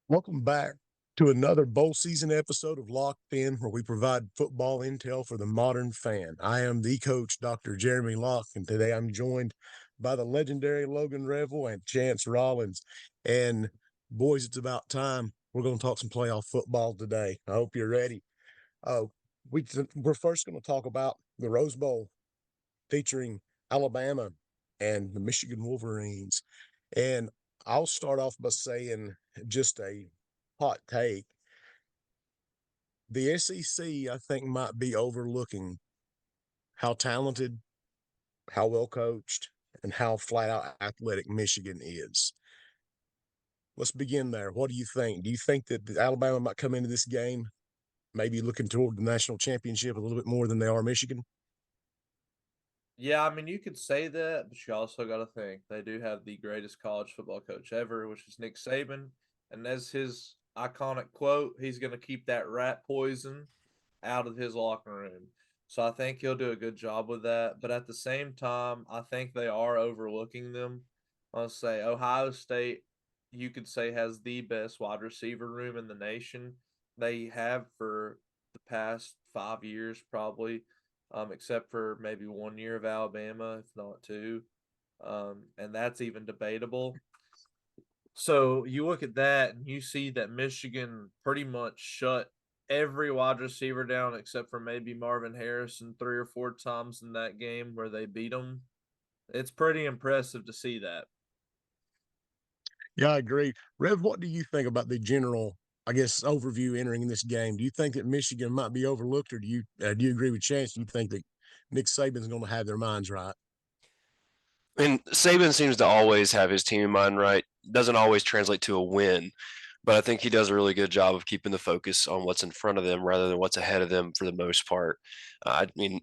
Welcome back to another bowl season episode of Locked In, where we provide football intel for the modern fan. I am the coach, Dr. Jeremy Locke, and today I'm joined by the legendary Logan Revel and Chance Rollins. And boys, it's about time. We're going to talk some playoff football today. I hope you're ready. Uh, we're first going to talk about the Rose Bowl featuring Alabama and the Michigan Wolverines. And I'll start off by saying just a hot take. The SEC, I think, might be overlooking how talented, how well coached, and how flat out athletic Michigan is. Let's begin there. What do you think? Do you think that Alabama might come into this game maybe looking toward the national championship a little bit more than they are Michigan? Yeah, I mean, you could say that, but you also got to think they do have the greatest college football coach ever, which is Nick Saban. And as his iconic quote, he's going to keep that rat poison out of his locker room. So I think he'll do a good job with that. But at the same time, I think they are overlooking them. I'll say Ohio State, you could say, has the best wide receiver room in the nation. They have for the past 5 years, probably, except for maybe 1 year of Alabama, if not two. And that's even debatable. So you look at that and you see that Michigan pretty much shut every wide receiver down except for maybe Marvin Harrison 3 or 4 times in that game where they beat them. It's pretty impressive to see that. Yeah, I agree. Rev, what do you think about the general, I guess, overview entering this game? Do you think that Michigan might be overlooked, or do you agree with Chance? Do you think that Nick Saban's going to have their minds right? And Saban seems to always have his team in mind right. Doesn't always translate to a win, but I think he does a really good job of keeping the focus on what's in front of them rather than what's ahead of them for the most part. I mean,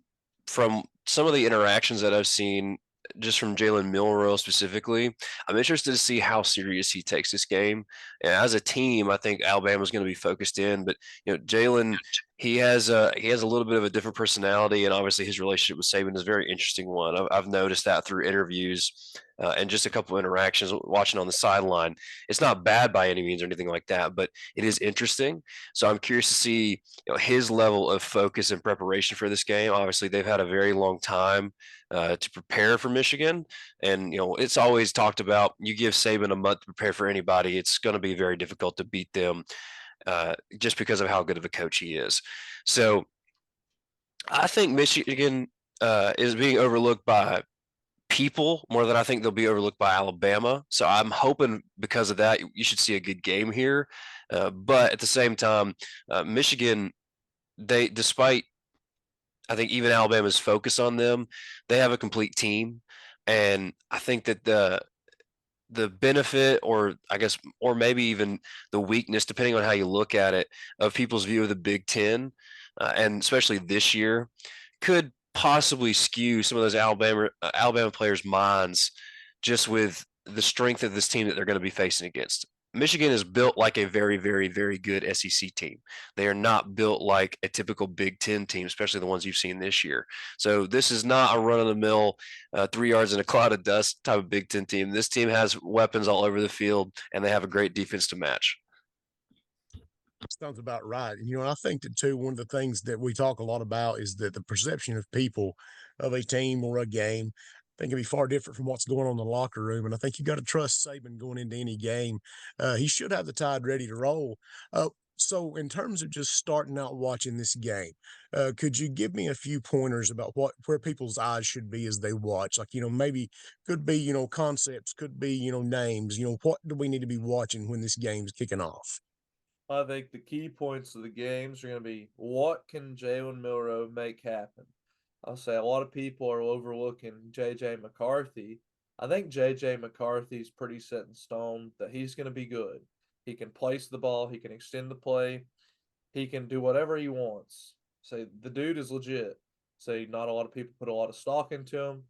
from some of the interactions that I've seen, just from Jalen Milroe specifically, I'm interested to see how serious he takes this game. And as a team, I think Alabama's going to be focused in, but Jalen. He has a little bit of a different personality, and obviously his relationship with Saban is a very interesting one. I've noticed that through interviews and just a couple of interactions watching on the sideline. It's not bad by any means or anything like that, but it is interesting. So I'm curious to see his level of focus and preparation for this game. Obviously, they've had a very long time to prepare for Michigan, and it's always talked about. You give Saban a month to prepare for anybody, it's going to be very difficult to beat them just because of how good of a coach he is. So I think Michigan is being overlooked by people more than I think they'll be overlooked by Alabama. So I'm hoping because of that, you should see a good game here. But at the same time, Michigan, despite I think even Alabama's focus on them, they have a complete team, and I think that the benefit, or I guess, or maybe even the weakness, depending on how you look at it, of people's view of the Big Ten, and especially this year, could possibly skew some of those Alabama players' minds just with the strength of this team that they're going to be facing against. Michigan is built like a very, very, very good SEC team. They are not built like a typical Big Ten team, especially the ones you've seen this year. So this is not a run of the mill 3 yards in a cloud of dust type of Big Ten team. This team has weapons all over the field, and they have a great defense to match. Sounds about right. And I think that too, one of the things that we talk a lot about is that the perception of people of a team or a game, I think, can be far different from what's going on in the locker room. And I think you got to trust Saban going into any game. He should have the tide ready to roll. So, in terms of just starting out watching this game, could you give me a few pointers about where people's eyes should be as they watch? Like, maybe could be, concepts, could be, names. What do we need to be watching when this game's kicking off? I think the key points of the games are going to be what can Jalen Milroe make happen? I'll say a lot of people are overlooking J.J. McCarthy. I think J.J. McCarthy's pretty set in stone that he's going to be good. He can place the ball, he can extend the play, he can do whatever he wants. Say the dude is legit. Say not a lot of people put a lot of stock into him,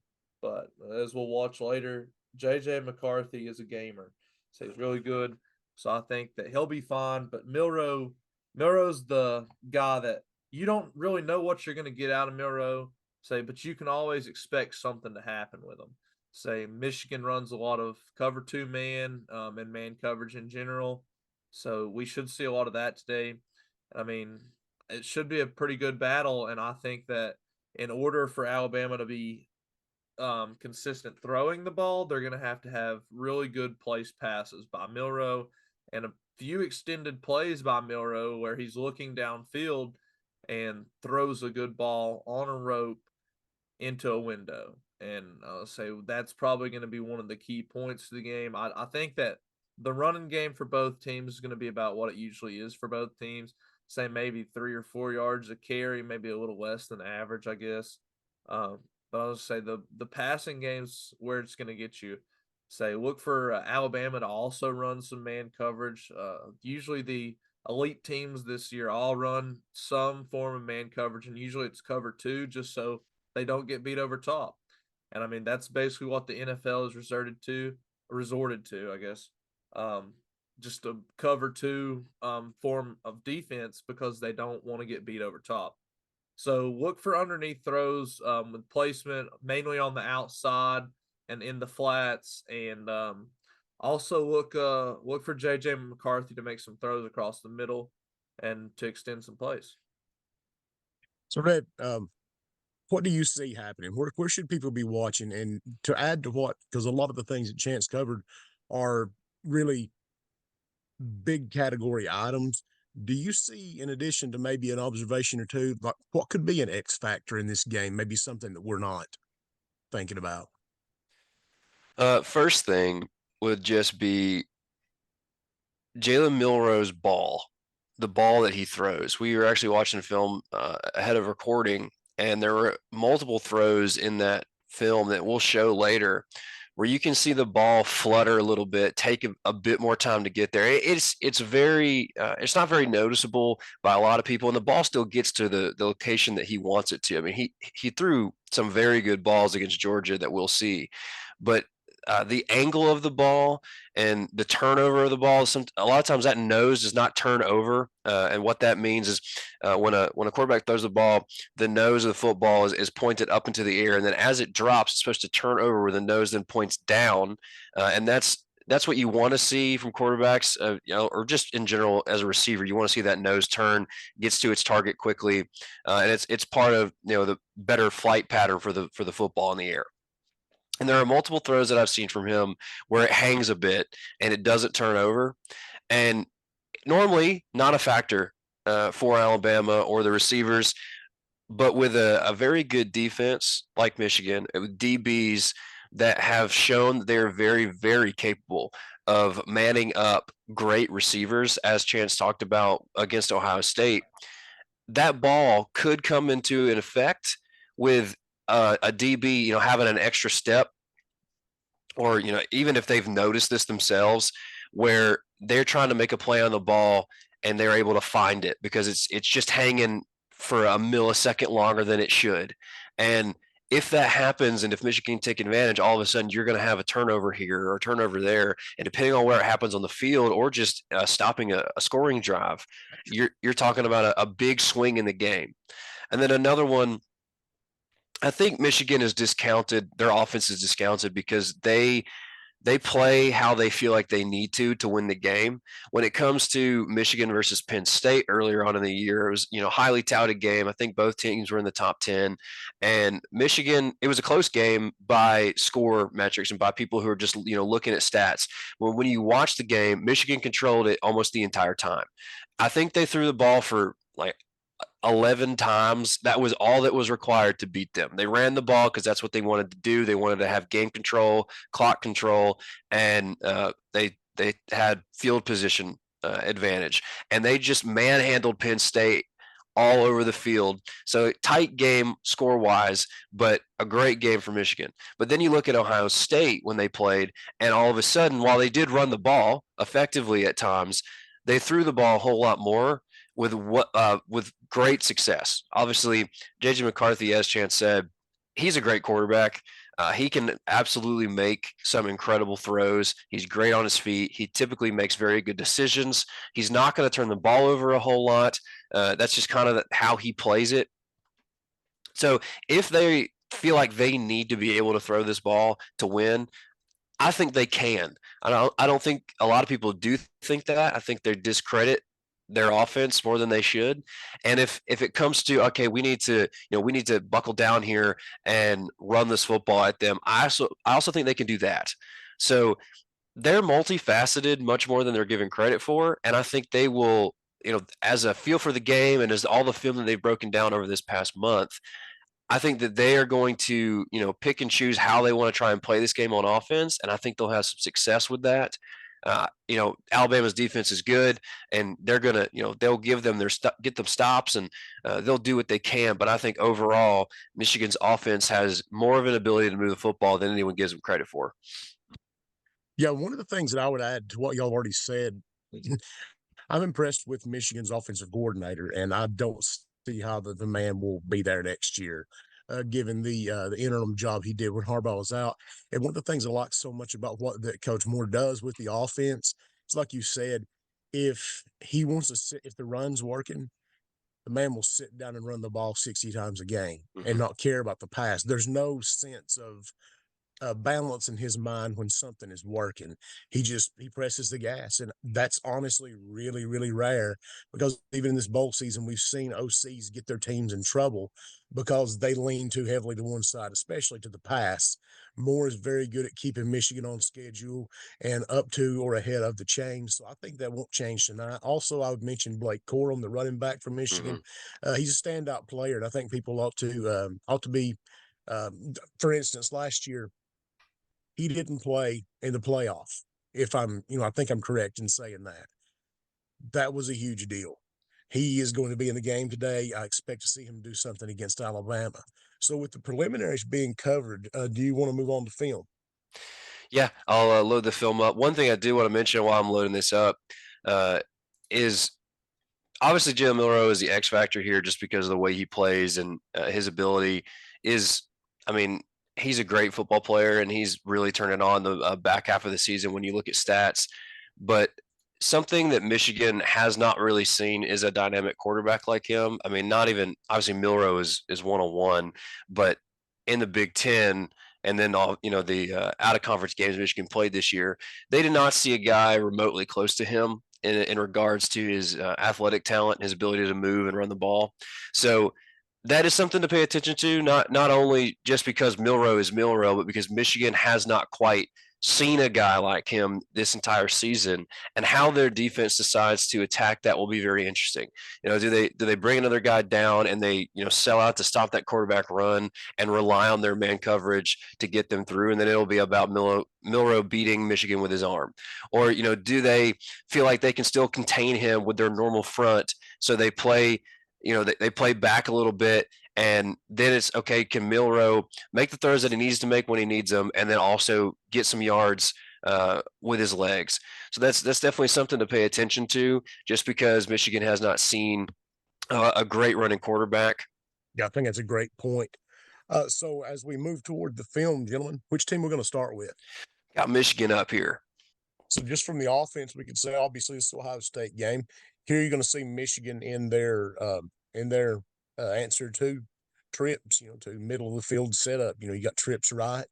but as we'll watch later, J.J. McCarthy is a gamer. So he's really good. So I think that he'll be fine. But Milroe's the guy that you don't really know what you're going to get out of Milroe. Say, but you can always expect something to happen with him. Say Michigan runs a lot of cover 2 man and man coverage in general. So we should see a lot of that today. I mean, it should be a pretty good battle, and I think that in order for Alabama to be consistent throwing the ball, they're going to have really good placed passes by Milroe and a few extended plays by Milroe where he's looking downfield and throws a good ball on a rope into a window. And I'll say that's probably going to be one of the key points to the game. I think that the running game for both teams is going to be about what it usually is for both teams. Say maybe 3 or 4 yards a carry, maybe a little less than average, I guess. Um, but I'll say the passing game's where it's going to get you. Say look for Alabama to also run some man coverage. Usually the elite teams this year all run some form of man coverage, and usually it's cover two, just so they don't get beat over top. And I mean that's basically what the NFL has resorted to, I guess. Um, just a cover two form of defense because they don't want to get beat over top. So look for underneath throws with placement mainly on the outside and in the flats, and also look for JJ McCarthy to make some throws across the middle and to extend some plays. So, Red, what do you see happening? Where should people be watching? And to add to what, because a lot of the things that Chance covered are really big category items. Do you see, in addition to maybe an observation or two, like what could be an X factor in this game? Maybe something that we're not thinking about. First thing would just be Jalen Milroe's ball, the ball that he throws. We were actually watching film ahead of recording, and there were multiple throws in that film that we'll show later where you can see the ball flutter a little bit, take a bit more time to get there. It's very it's not very noticeable by a lot of people, and the ball still gets to the location that he wants it to. I mean, he threw some very good balls against Georgia that we'll see, but the angle of the ball and the turnover of the ball, a lot of times that nose does not turn over, and what that means is when a quarterback throws the ball, the nose of the football is pointed up into the air, and then as it drops, it's supposed to turn over where the nose then points down, and that's what you want to see from quarterbacks, or just in general as a receiver. You want to see that nose turn, gets to its target quickly, and it's part of the better flight pattern for the football in the air. And there are multiple throws that I've seen from him where it hangs a bit and it doesn't turn over. And normally not a factor for Alabama or the receivers, but with a very good defense like Michigan, with DBs that have shown that they're very, very capable of manning up great receivers, as Chance talked about against Ohio State, that ball could come into an effect with a DB, having an extra step, or even if they've noticed this themselves, where they're trying to make a play on the ball and they're able to find it because it's just hanging for a millisecond longer than it should. And if that happens, and if Michigan take advantage, all of a sudden you're going to have a turnover here or a turnover there, and depending on where it happens on the field or just stopping a scoring drive, you're talking about a big swing in the game. And then another one, I think Michigan is discounted. Their offense is discounted because they play how they feel like they need to win the game. When it comes to Michigan versus Penn State earlier on in the year, it was highly touted game. I think both teams were in the top 10, and Michigan, it was a close game by score metrics and by people who are just looking at stats. When you watch the game, Michigan controlled it almost the entire time. I think they threw the ball for like 11 times. That was all that was required to beat them. They ran the ball because that's what they wanted to do. They wanted to have game control, clock control, and they had field position advantage. And they just manhandled Penn State all over the field. So tight game score wise, but a great game for Michigan. But then you look at Ohio State when they played, and all of a sudden, while they did run the ball effectively at times, they threw the ball a whole lot more with great success. Obviously, JJ McCarthy, as Chance said, he's a great quarterback. He can absolutely make some incredible throws. He's great on his feet. He typically makes very good decisions. He's not going to turn the ball over a whole lot. That's just kind of how he plays it. So if they feel like they need to be able to throw this ball to win, I think they can. I don't think a lot of people do think that. I think they discredit their offense more than they should. And if it comes to, okay, we need to buckle down here and run this football at them, I also think they can do that. So they're multifaceted much more than they're given credit for, and I think they will, as a feel for the game and as all the film that they've broken down over this past month, I think that they are going to, pick and choose how they want to try and play this game on offense, and I think they'll have some success with that. Alabama's defense is good, and they're gonna, they'll give them get them stops, and they'll do what they can. But I think overall, Michigan's offense has more of an ability to move the football than anyone gives them credit for. Yeah, one of the things that I would add to what y'all already said, I'm impressed with Michigan's offensive coordinator, and I don't see how the man will be there next year, given the interim job he did when Harbaugh was out. And one of the things I like so much about what that Coach Moore does with the offense, it's like you said, if he wants to sit, if the run's working, the man will sit down and run the ball 60 times a game and Mhm. not care about the pass. There's no sense of balance in his mind when something is working. He presses the gas, and that's honestly really really rare, because even in this bowl season we've seen OCs get their teams in trouble because they lean too heavily to one side, especially to the pass. Moore is very good at keeping Michigan on schedule and up to or ahead of the chain, so I think that won't change tonight. Also, I would mention Blake Corum, the running back from Michigan. Mhm. He's a standout player, and I think people ought to be. For instance, last year he didn't play in the playoff. If I think I'm correct in saying that. That was a huge deal. He is going to be in the game today. I expect to see him do something against Alabama. So, with the preliminaries being covered, do you want to move on to film? Yeah, I'll load the film up. One thing I do want to mention while I'm loading this up uh, is obviously Jalen Milroe is the X factor here, just because of the way he plays and his ability is. I mean, he's a great football player, and he's really turning on the back half of the season when you look at stats. But something that Michigan has not really seen is a dynamic quarterback like him. I mean, not even obviously Milroe is 101, but in the Big Ten and then all the out of conference games Michigan played this year, they did not see a guy remotely close to him in regards to his athletic talent, his ability to move and run the ball. So that is something to pay attention to. Not only just because Milroe is Milroe, but because Michigan has not quite seen a guy like him this entire season, and how their defense decides to attack that will be very interesting. Do they bring another guy down and they sell out to stop that quarterback run and rely on their man coverage to get them through, and then it'll be about Milroe beating Michigan with his arm, or do they feel like they can still contain him with their normal front, so they play they play back a little bit, and then it's okay, can Milroe make the throws that he needs to make when he needs them, and then also get some yards with his legs. So that's definitely something to pay attention to, just because Michigan has not seen a great running quarterback. Yeah, I think that's a great point. So, as we move toward the film, gentlemen, which team we're going to start with? Got Michigan up here. So, just from the offense, we could say obviously it's the Ohio State game. Here, you're going to see Michigan in their answer to trips, to middle of the field setup. You got trips right.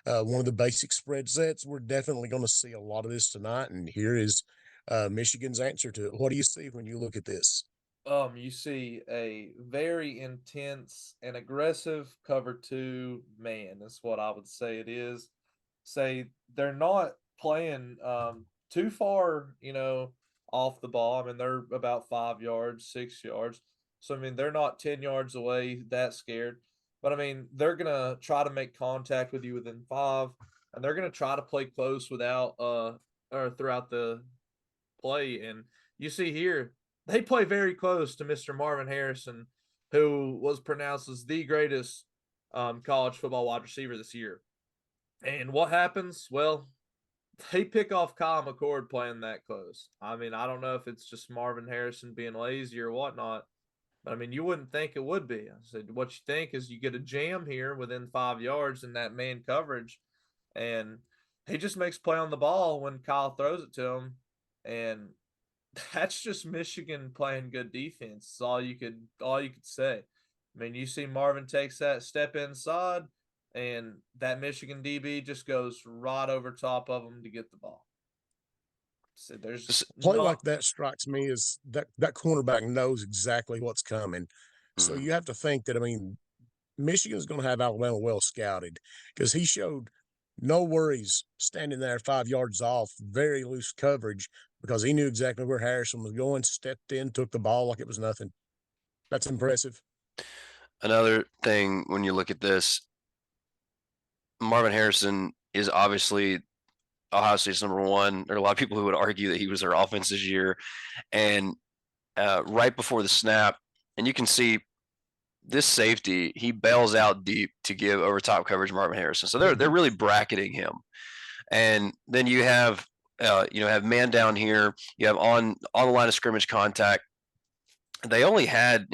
One of the basic spread sets. We're definitely going to see a lot of this tonight, and here is Michigan's answer to it. What do you see when you look at this? You see a very intense and aggressive cover two man. That's what I would say it is. Say they're not playing too far, off the ball. I mean, they're about 5 yards, 6 yards. So I mean, they're not 10 yards away that scared. But I mean, they're gonna try to make contact with you within five, and they're gonna try to play close without or throughout the play. And you see here, they play very close to Mr. Marvin Harrison, who was pronounced as the greatest college football wide receiver this year. And what happens? Well, they pick off Kyle McCord playing that close. I mean, I don't know if it's just Marvin Harrison being lazy or whatnot, but I mean, you wouldn't think it would be. I said, what you think is you get a jam here within 5 yards in that man coverage, and he just makes play on the ball when Kyle throws it to him. And that's just Michigan playing good defense. It's all you could say. I mean, you see Marvin takes that step inside, and that Michigan DB just goes right over top of him to get the ball. So there's Play not like that strikes me as that cornerback knows exactly what's coming. So Mhm. you have to think that, I mean, Michigan's going to have Alabama well scouted because he showed no worries standing there 5 yards off, very loose coverage because he knew exactly where Harrison was going, stepped in, took the ball like it was nothing. That's impressive. Another thing when you look at this, Marvin Harrison is obviously Ohio State's number one. There are a lot of people who would argue that he was their offense this year. And right before the snap, and you can see this safety, he bails out deep to give over top coverage Marvin Harrison. So they're really bracketing him. And then you have have man down here. You have on the line of scrimmage contact. They only had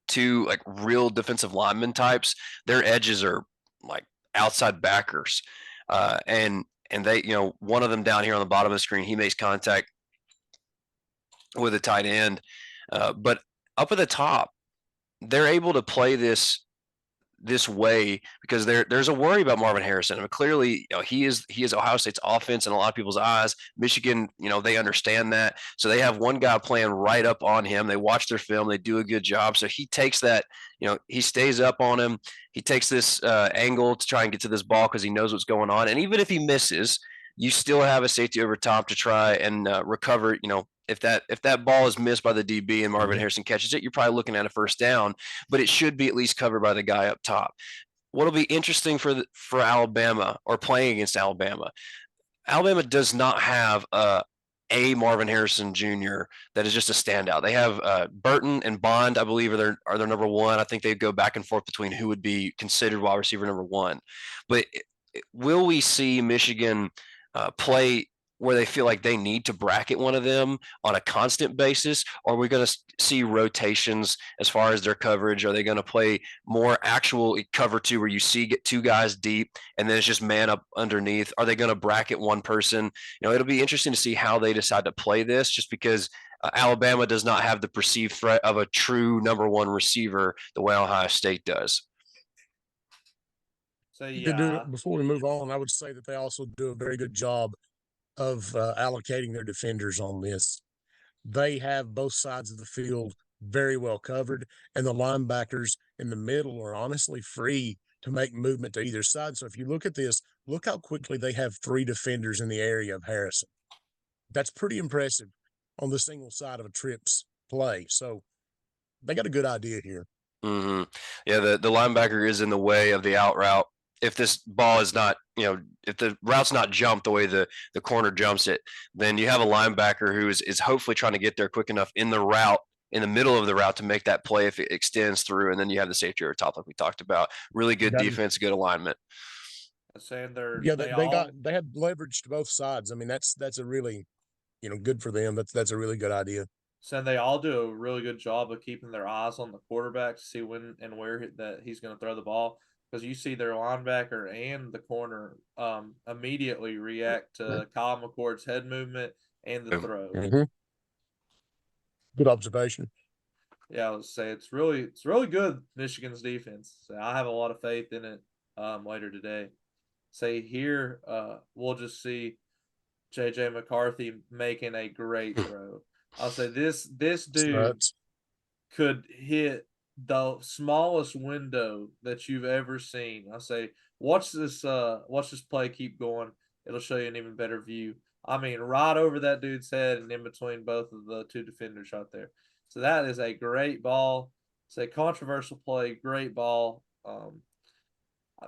two like real defensive lineman types. Their edges are like outside backers, and they one of them down here on the bottom of the screen, he makes contact with a tight end, but up at the top, they're able to play this way because there's a worry about Marvin Harrison. I mean, clearly, he is Ohio State's offense in a lot of people's eyes. Michigan, they understand that, so they have one guy playing right up on him. They watch their film, they do a good job. So he takes that, he stays up on him. He takes this angle to try and get to this ball because he knows what's going on. And even if he misses, you still have a safety over top to try and recover. If that ball is missed by the DB and Marvin Harrison catches it, you're probably looking at a first down, but it should be at least covered by the guy up top. What'll be interesting for Alabama or playing against Alabama, Alabama does not have a Marvin Harrison Jr. that is just a standout. They have Burton and Bond, I believe, are their number one. I think they go back and forth between who would be considered wide receiver number one. But will we see Michigan play where they feel like they need to bracket one of them on a constant basis? Or are we going to see rotations as far as their coverage? Are they going to play more actual cover two where you get two guys deep and then it's just man up underneath? Are they going to bracket one person? It'll be interesting to see how they decide to play this, just because Alabama does not have the perceived threat of a true number one receiver the way Ohio State does. so Before we move on, I would say that they also do a very good job of allocating their defenders on this. They have both sides of the field very well covered, and the linebackers in the middle are honestly free to make movement to either side. So if you look at this, look how quickly they have three defenders in the area of Harrison. That's pretty impressive on the single side of a trip's play. So they got a good idea here. Mm-hmm. Yeah, the linebacker is in the way of the out route. If this ball is not, if the route's not jumped the way the corner jumps it, then you have a linebacker who is hopefully trying to get there quick enough in the route, in the middle of the route, to make that play if it extends through. And then you have the safety over top, like we talked about. Really good defense, good alignment. saying they had leverage to both sides. I mean, that's a really, good for them. That's a really good idea. saying they all do a really good job of keeping their eyes on the quarterback to see when and where that he's going to throw the ball, because you see their linebacker and the corner immediately react to Kyle McCord's head movement and the throw. Mm-hmm. Good observation. Yeah, I would say it's really good, Michigan's defense. So I have a lot of faith in it later today. Say here, we'll just see JJ McCarthy making a great throw. I'll say this dude could hit the smallest window that you've ever seen. I say watch this play keep going. It'll show you an even better view. I mean, right over that dude's head and in between both of the two defenders right there. So that is a great ball. It's a controversial play, great ball. I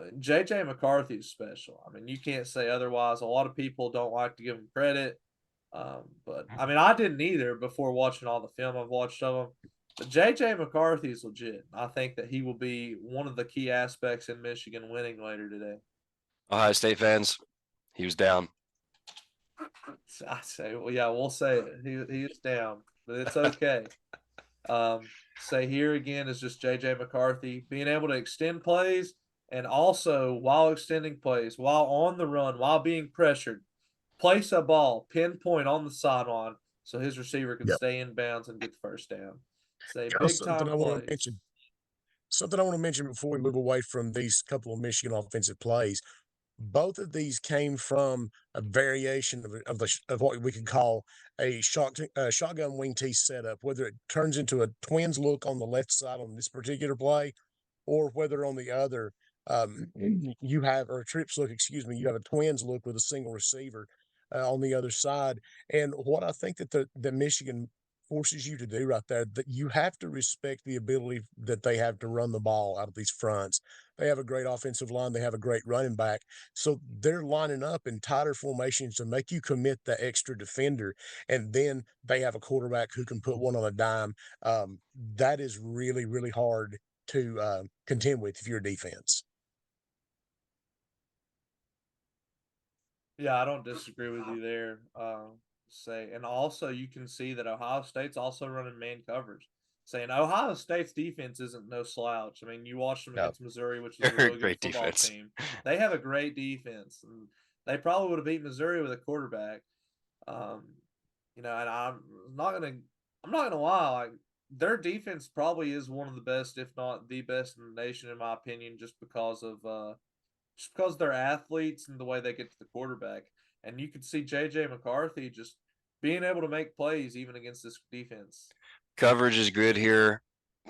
mean, JJ McCarthy is special. I mean, you can't say otherwise. A lot of people don't like to give him credit. But I mean, I didn't either before watching all the film I've watched of him. But JJ McCarthy is legit. I think that he will be one of the key aspects in Michigan winning later today. Ohio State fans, he was down. I say, well, yeah, we'll say it. He is down, but it's okay. Say here again is just JJ McCarthy being able to extend plays, and also while extending plays, while on the run, while being pressured, place a ball, pinpoint on the sideline so his receiver can stay in bounds and get the first down. Say big time plays. something I want to mention before we move away from these couple of Michigan offensive plays. Both of these came from a variation of what we could call a shotgun wing T setup, whether it turns into a twins look on the left side on this particular play, or whether on the other, you have, or a trips look, excuse me, you have a twins look with a single receiver on the other side. And what I think that the Michigan forces you to do right there, that you have to respect the ability that they have to run the ball out of these fronts. They have a great offensive line. They have a great running back. So they're lining up in tighter formations to make you commit the extra defender. And then they have a quarterback who can put one on a dime. That is really, really hard to contend with if you're a defense. Yeah, I don't disagree with you there. And also you can see that Ohio State's also running man coverage. Saying Ohio State's defense isn't no slouch. I mean, you watched them No. against Missouri, which is a really good Great football defense. team. They have a great defense, and they probably would have beat Missouri with a quarterback. Um, and I'm not gonna lie, like their defense probably is one of the best, if not the best in the nation, in my opinion, just because they're athletes and the way they get to the quarterback. And you could see JJ McCarthy just being able to make plays even against this defense. Coverage is good here.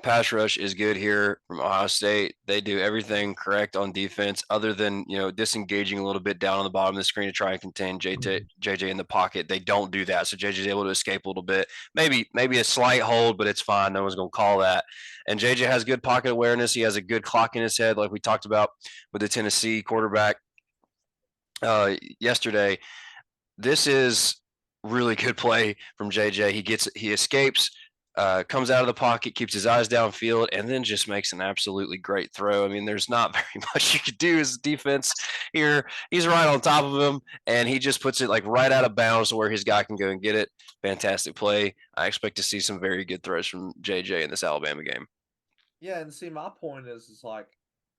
Pass rush is good here from Ohio State. They do everything correct on defense, other than disengaging a little bit down on the bottom of the screen to try and contain JJ in the pocket. They don't do that, so JJ's able to escape a little bit. Maybe a slight hold, but it's fine. No one's going to call that. And JJ has good pocket awareness. He has a good clock in his head, like we talked about with the Tennessee quarterback yesterday. This is really good play from JJ. He escapes. Comes out of the pocket, keeps his eyes downfield, and then just makes an absolutely great throw. I mean, there's not very much you could do as defense here. He's right on top of him, and he just puts it like right out of bounds where his guy can go and get it. Fantastic play. I expect to see some very good throws from JJ in this Alabama game. Yeah, and see, my point is like,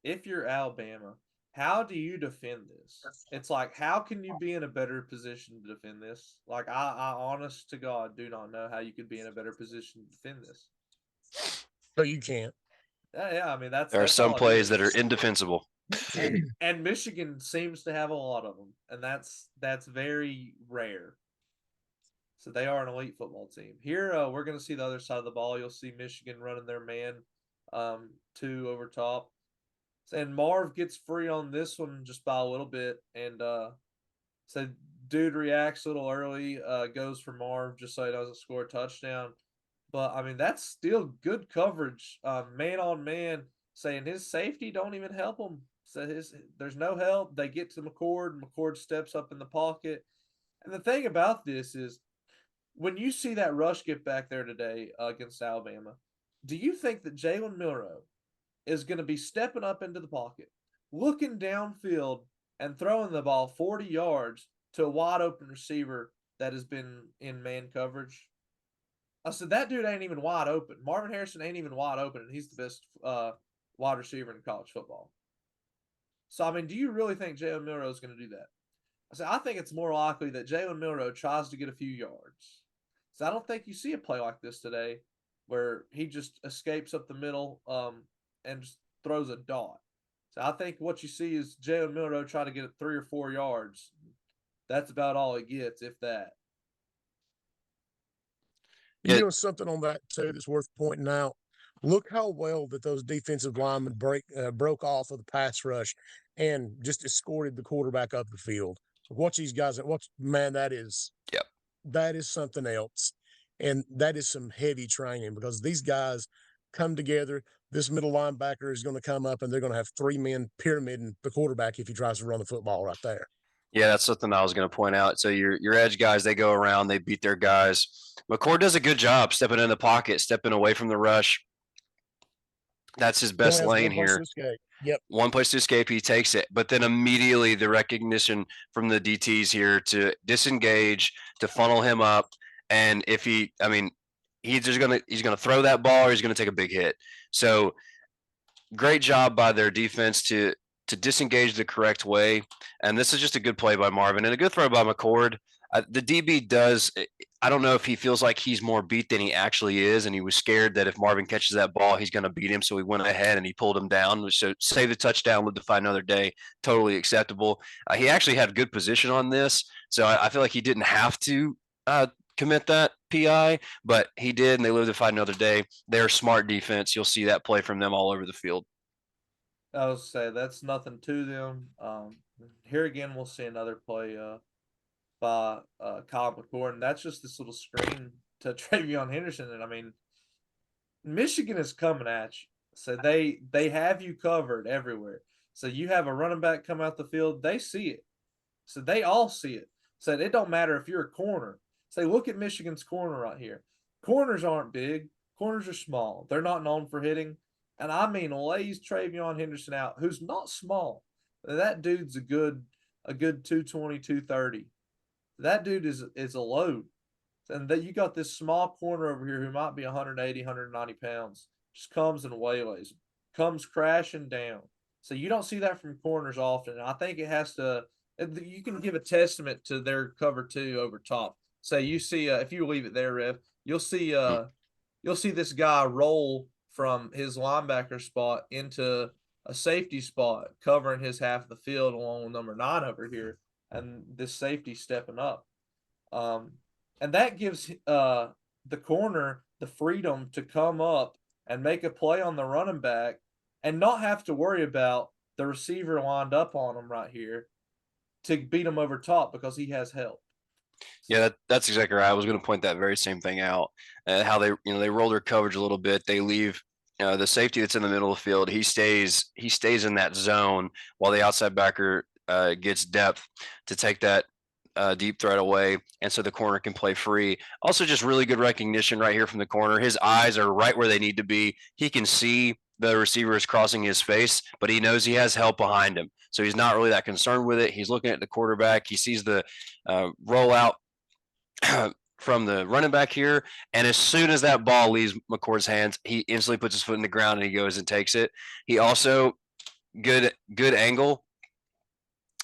if you're Alabama, how do you defend this? It's like, how can you be in a better position to defend this? Like, I honest to God, do not know how you could be in a better position to defend this. So you can't. Yeah, I mean There are that's some all it plays is. that are indefensible. And Michigan seems to have a lot of them, and that's very rare. So they are an elite football team. Here, we're going to see the other side of the ball. You'll see Michigan running their man two over top. And Marv gets free on this one just by a little bit. And so dude reacts a little early, goes for Marv just so he doesn't score a touchdown. But, I mean, that's still good coverage, man on man, saying his safety don't even help him. So there's no help. They get to McCord. McCord steps up in the pocket. And the thing about this is, when you see that rush get back there today against Alabama, do you think that Jalen Milroe is going to be stepping up into the pocket, looking downfield, and throwing the ball 40 yards to a wide open receiver that has been in man coverage? I said, that dude ain't even wide open. Marvin Harrison ain't even wide open, and he's the best wide receiver in college football. So, I mean, do you really think Jalen Milroe is going to do that? I said, I think it's more likely that Jalen Milroe tries to get a few yards. So I don't think you see a play like this today where he just escapes up the middle and just throws a dot. So I think what you see is Jalen Milroe try to get it 3 or 4 yards. That's about all he gets, if that. You know something on that too that's worth pointing out. Look how well that those defensive linemen broke off of the pass rush and just escorted the quarterback up the field. So watch these guys. Man, that is something else, and that is some heavy training because these guys come together. This middle linebacker is going to come up, and they're going to have 3 men pyramiding the quarterback if he tries to run the football right there. Yeah, that's something I was going to point out. So your edge guys, they go around, they beat their guys. McCord does a good job stepping in the pocket, stepping away from the rush. That's his best lane here. Yep. One place to escape, he takes it. But then immediately the recognition from the DTs here to disengage, to funnel him up. And if he's gonna throw that ball or he's gonna take a big hit. So great job by their defense to disengage the correct way. And this is just a good play by Marvin and a good throw by McCord. The DB does I don't know if he feels like he's more beat than he actually is, and he was scared that if Marvin catches that ball, he's going to beat him. So he went ahead and he pulled him down. So save the touchdown, live to fight another day. Totally acceptable. He actually had good position on this, so I feel like he didn't have to commit that PI, but he did, and they lived to fight another day. They're smart defense. You'll see that play from them all over the field. I would say that's nothing to them. Here again, we'll see another play by Kyle McCord. That's just this little screen to Travion Henderson. And I mean, Michigan is coming at you. So they have you covered everywhere. So you have a running back come out the field, they see it. So they all see it. So it don't matter if you're a corner. Say, look at Michigan's corner right here. Corners aren't big. Corners are small. They're not known for hitting. And I mean, lays Travion Henderson out, who's not small. That dude's a good 220, 230. That dude is a load. And that you got this small corner over here who might be 180, 190 pounds, just comes and waylays, comes crashing down. So you don't see that from corners often. And I think it has to, you can give a testament to their cover two over top. Say you see, if you leave it there, Rev, you'll see this guy roll from his linebacker spot into a safety spot, covering his half of the field along with number 9 over here, and this safety stepping up. And that gives the corner the freedom to come up and make a play on the running back and not have to worry about the receiver lined up on him right here to beat him over top because he has help. Yeah, that's exactly right. I was going to point that very same thing out. How they roll their coverage a little bit. They leave the safety that's in the middle of the field. He stays in that zone while the outside backer gets depth to take that deep threat away, and so the corner can play free. Also, just really good recognition right here from the corner. His eyes are right where they need to be. He can see the receiver is crossing his face, but he knows he has help behind him, so he's not really that concerned with it. He's looking at the quarterback. He sees the rollout from the running back here, and as soon as that ball leaves McCord's hands, he instantly puts his foot in the ground and he goes and takes it. He also good angle.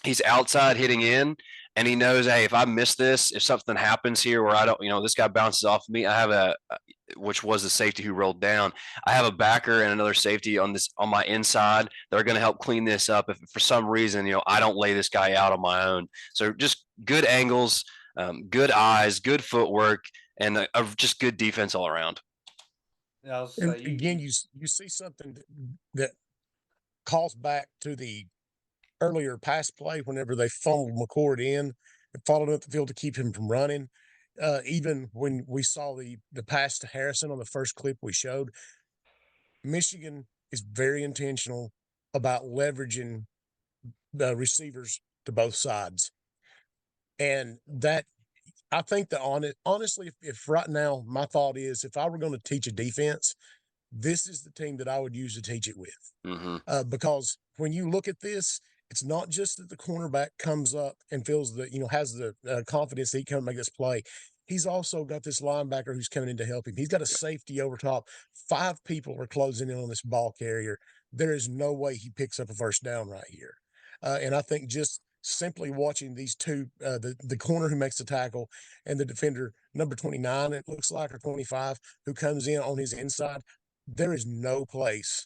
He's outside hitting in, and he knows, hey, if I miss this, if something happens here where I don't, this guy bounces off of me, I have which was the safety who rolled down. I have a backer and another safety on my inside. They're going to help clean this up if for some reason, I don't lay this guy out on my own. So just good angles, good eyes, good footwork, and just good defense all around. Yeah, and again, you see something that calls back to the earlier pass play whenever they funneled McCord in and followed up the field to keep him from running. Even when we saw the pass to Harrison on the first clip we showed, Michigan is very intentional about leveraging the receivers to both sides. And that, I think that honestly, if right now my thought is if I were going to teach a defense, this is the team that I would use to teach it with. Mm-hmm. Because when you look at this, it's not just that the cornerback comes up and feels that, has the confidence that he can make this play. He's also got this linebacker who's coming in to help him. He's got a safety over top. 5 people are closing in on this ball carrier. There is no way he picks up a first down right here. And I think just simply watching these two, the corner who makes the tackle and the defender, number 29, it looks like, or 25, who comes in on his inside, there is no place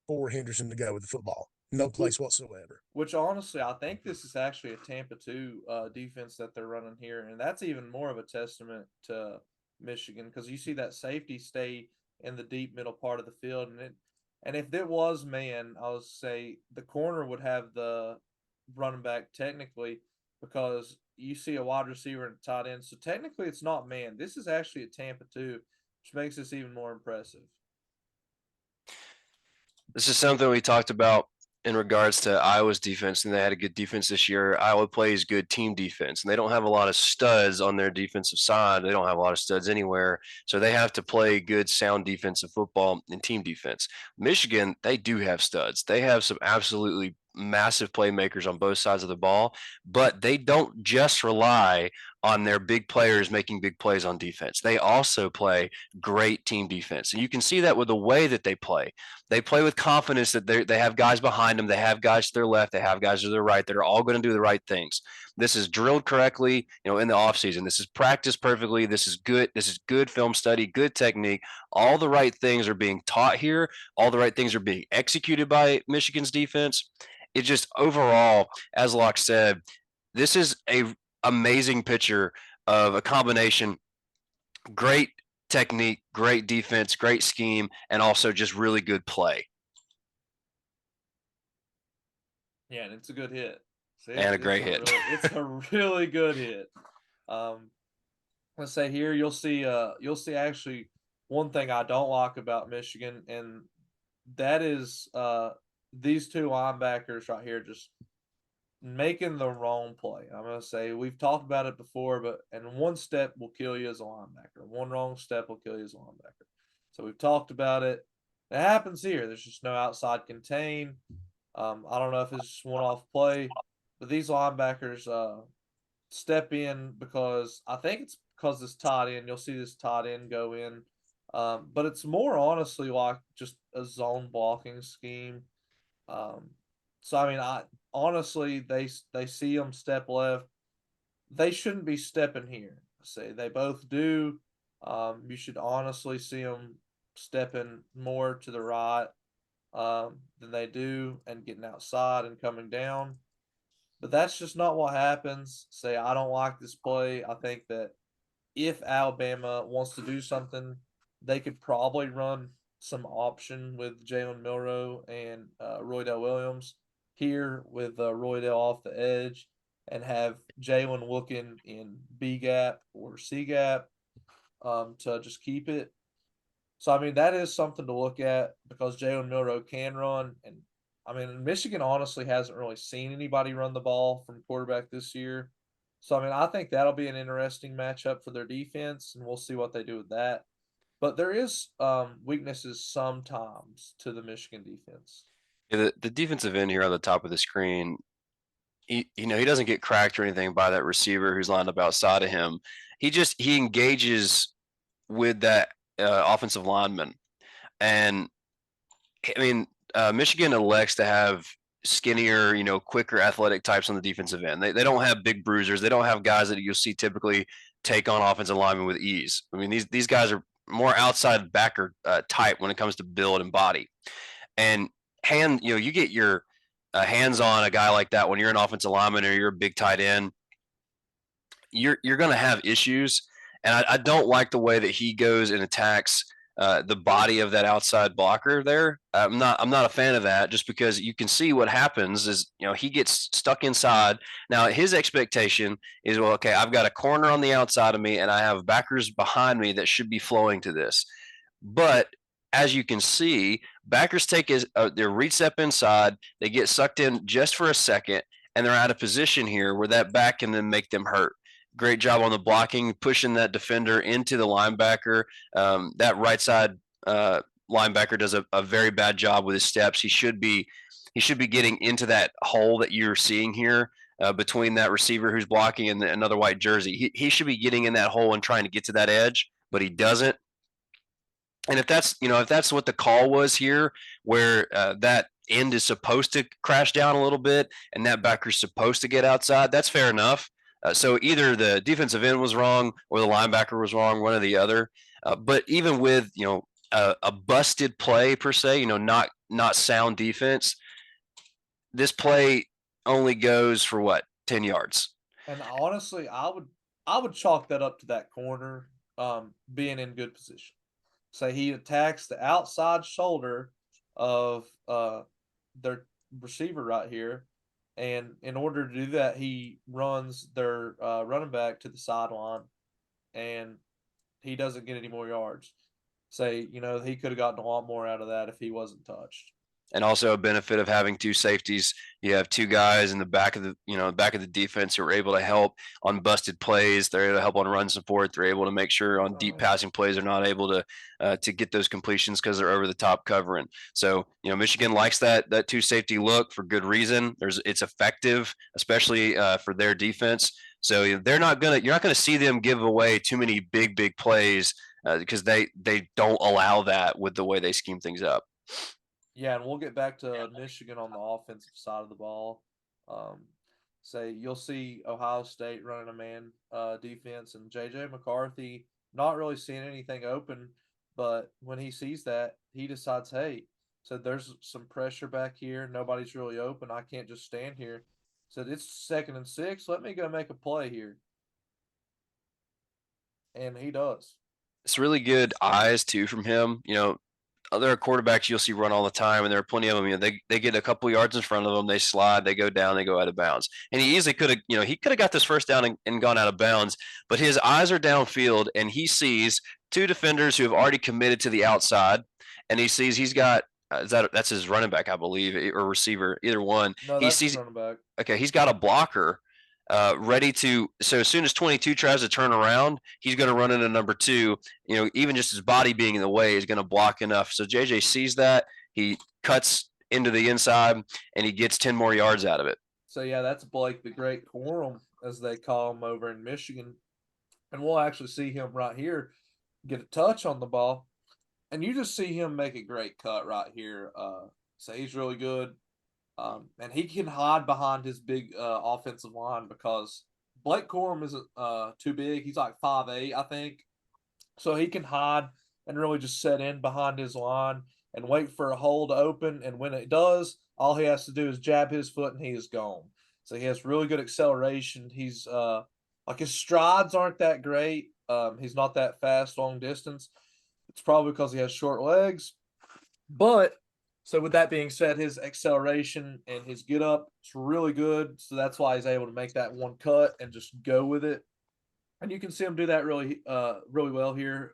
for Henderson to go with the football. No place whatsoever. Which honestly, I think this is actually a Tampa 2 defense that they're running here, and that's even more of a testament to Michigan because you see that safety stay in the deep middle part of the field, and if it was man, I would say the corner would have the running back technically because you see a wide receiver and a tight end, so technically it's not man. This is actually a Tampa 2, which makes this even more impressive. This is something we talked about in regards to Iowa's defense, and they had a good defense this year. Iowa plays good team defense, and they don't have a lot of studs on their defensive side. They don't have a lot of studs anywhere, so they have to play good, sound defensive football and team defense. Michigan, they do have studs. They have some absolutely massive playmakers on both sides of the ball, but they don't just rely on their big players making big plays on defense. They also play great team defense. And you can see that with the way that they play. They play with confidence that they have guys behind them. They have guys to their left. They have guys to their right that are all going to do the right things. This is drilled correctly, in the offseason. This is practiced perfectly. This is good. This is good film study, good technique. All the right things are being taught here. All the right things are being executed by Michigan's defense. It just overall, as Locke said, this is a amazing picture of a combination, great technique, great defense, great scheme, and also just really good play. Yeah, and it's a good hit. See, And a great hit. It's a really good hit. Let's say here you'll see actually one thing I don't like about Michigan, and that is these two linebackers right here just making the wrong play. I'm gonna say we've talked about it before, and one step will kill you as a linebacker. One wrong step will kill you as a linebacker. So we've talked about it. It happens here. There's just no outside contain. I don't know if it's just one-off play, but these linebackers step in because I think it's because this tight end. You'll see this tight end go in, but it's more honestly like just a zone blocking scheme. So I mean, I honestly they see them step left. They shouldn't be stepping here. Say they both do. You should honestly see them stepping more to the right than they do and getting outside and coming down. But that's just not what happens. Say, I don't like this play. I think that if Alabama wants to do something, they could probably run some option with Jalen Milroe and Roydell Williams here with Roydell off the edge and have Jalen looking in B gap or C gap to just keep it. So, I mean, that is something to look at because Jalen Milroe can run. And, I mean, Michigan honestly hasn't really seen anybody run the ball from quarterback this year. So, I mean, I think that'll be an interesting matchup for their defense, and we'll see what they do with that. But there is weaknesses sometimes to the Michigan defense. Yeah, the defensive end here on the top of the screen, he doesn't get cracked or anything by that receiver who's lined up outside of him. He engages with that offensive lineman. And I mean, Michigan elects to have skinnier, quicker athletic types on the defensive end. They don't have big bruisers. They don't have guys that you'll see typically take on offensive linemen with ease. I mean, these guys are more outside backer type when it comes to build and body. And you get your hands on a guy like that when you're an offensive lineman or you're a big tight end. You're going to have issues. And I don't like the way that he goes and attacks the body of that outside blocker there. I'm not a fan of that, just because you can see what happens is, he gets stuck inside. Now his expectation is, well, okay, I've got a corner on the outside of me and I have backers behind me that should be flowing to this. But as you can see, backers take their reach step inside, they get sucked in just for a second, and they're out of position here where that back can then make them hurt. Great job on the blocking, pushing that defender into the linebacker. That right side linebacker does a very bad job with his steps. He should be getting into that hole that you're seeing here between that receiver who's blocking and another white jersey. He should be getting in that hole and trying to get to that edge, but he doesn't. And if that's what the call was here, where that end is supposed to crash down a little bit and that backer's supposed to get outside, that's fair enough. So either the defensive end was wrong or the linebacker was wrong, one or the other. But even with a busted play per se, not sound defense, this play only goes for what, 10 yards. And honestly, I would chalk that up to that corner being in good position. Say he attacks the outside shoulder of their receiver right here. And in order to do that, he runs their running back to the sideline, and he doesn't get any more yards. Say, he could have gotten a lot more out of that if he wasn't touched. And also a benefit of having two safeties. You have two guys in the back of the defense who are able to help on busted plays. They're able to help on run support. They're able to make sure on deep passing plays they're not able to get those completions because they're over the top covering. So Michigan likes that two safety look for good reason. It's effective, especially for their defense. So you're not gonna see them give away too many big plays because they don't allow that with the way they scheme things up. Yeah, and we'll get back to Michigan on the offensive side of the ball. Say you'll see Ohio State running a man defense, and JJ McCarthy not really seeing anything open, but when he sees that, he decides, hey, so there's some pressure back here. Nobody's really open. I can't just stand here. So it's 2nd and 6. Let me go make a play here, and he does. It's really good eyes too from him. There are quarterbacks you'll see run all the time, and there are plenty of them. They get a couple yards in front of them, they slide, they go down, they go out of bounds. And he easily could have, he could have got this first down and gone out of bounds, but his eyes are downfield, and he sees two defenders who have already committed to the outside, and he sees he's got that's his running back, I believe, or receiver, either one. No, He that's sees running back. okay, he's got a blocker ready to. So as soon as 22 tries to turn around, he's going to run into number 2. Even just his body being in the way is going to block enough. So JJ sees that, he cuts into the inside, and he gets 10 more yards out of it. So yeah, that's Blake the Great Corum, as they call him over in Michigan, and we'll actually see him right here get a touch on the ball, and you just see him make a great cut right here. So he's really good. And he can hide behind his big offensive line because Blake Corum isn't too big. He's like 5'8", I think. So he can hide and really just set in behind his line and wait for a hole to open. And when it does, all he has to do is jab his foot and he is gone. So he has really good acceleration. He's like his strides aren't that great. He's not that fast long distance. It's probably because he has short legs. But so with that being said, his acceleration and his get up is really good. So that's why he's able to make that one cut and just go with it. And you can see him do that really well here.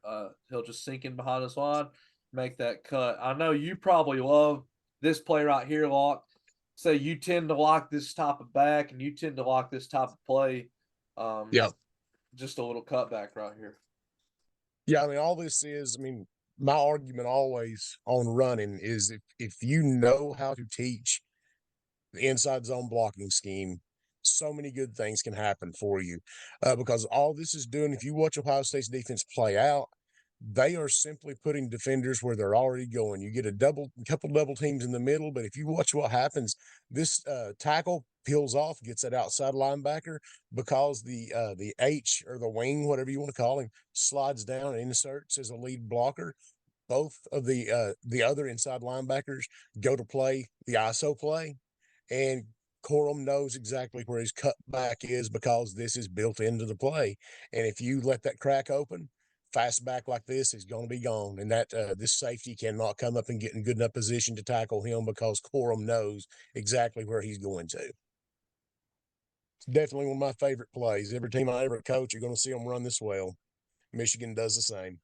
He'll just sink in behind his line, make that cut. I know you probably love this play right here, Lock. So you tend to like this type of back and you tend to like this type of play. Yeah. Just a little cutback right here. Yeah, I mean, all this is, my argument always on running is if you know how to teach the inside zone blocking scheme, so many good things can happen for you. Because all this is doing, if you watch Ohio State's defense play out, they are simply putting defenders where they're already going. You get a couple double teams in the middle, but if you watch what happens, this tackle peels off, gets that outside linebacker because the H or the wing, whatever you want to call him, slides down and inserts as a lead blocker. Both of the other inside linebackers go to play the ISO play, and Corum knows exactly where his cutback is because this is built into the play. And if you let that crack open, fast back like this is going to be gone. And that this safety cannot come up and get in good enough position to tackle him because Corum knows exactly where he's going to. It's definitely one of my favorite plays. Every team I ever coach, you're going to see them run this well. Michigan does the same.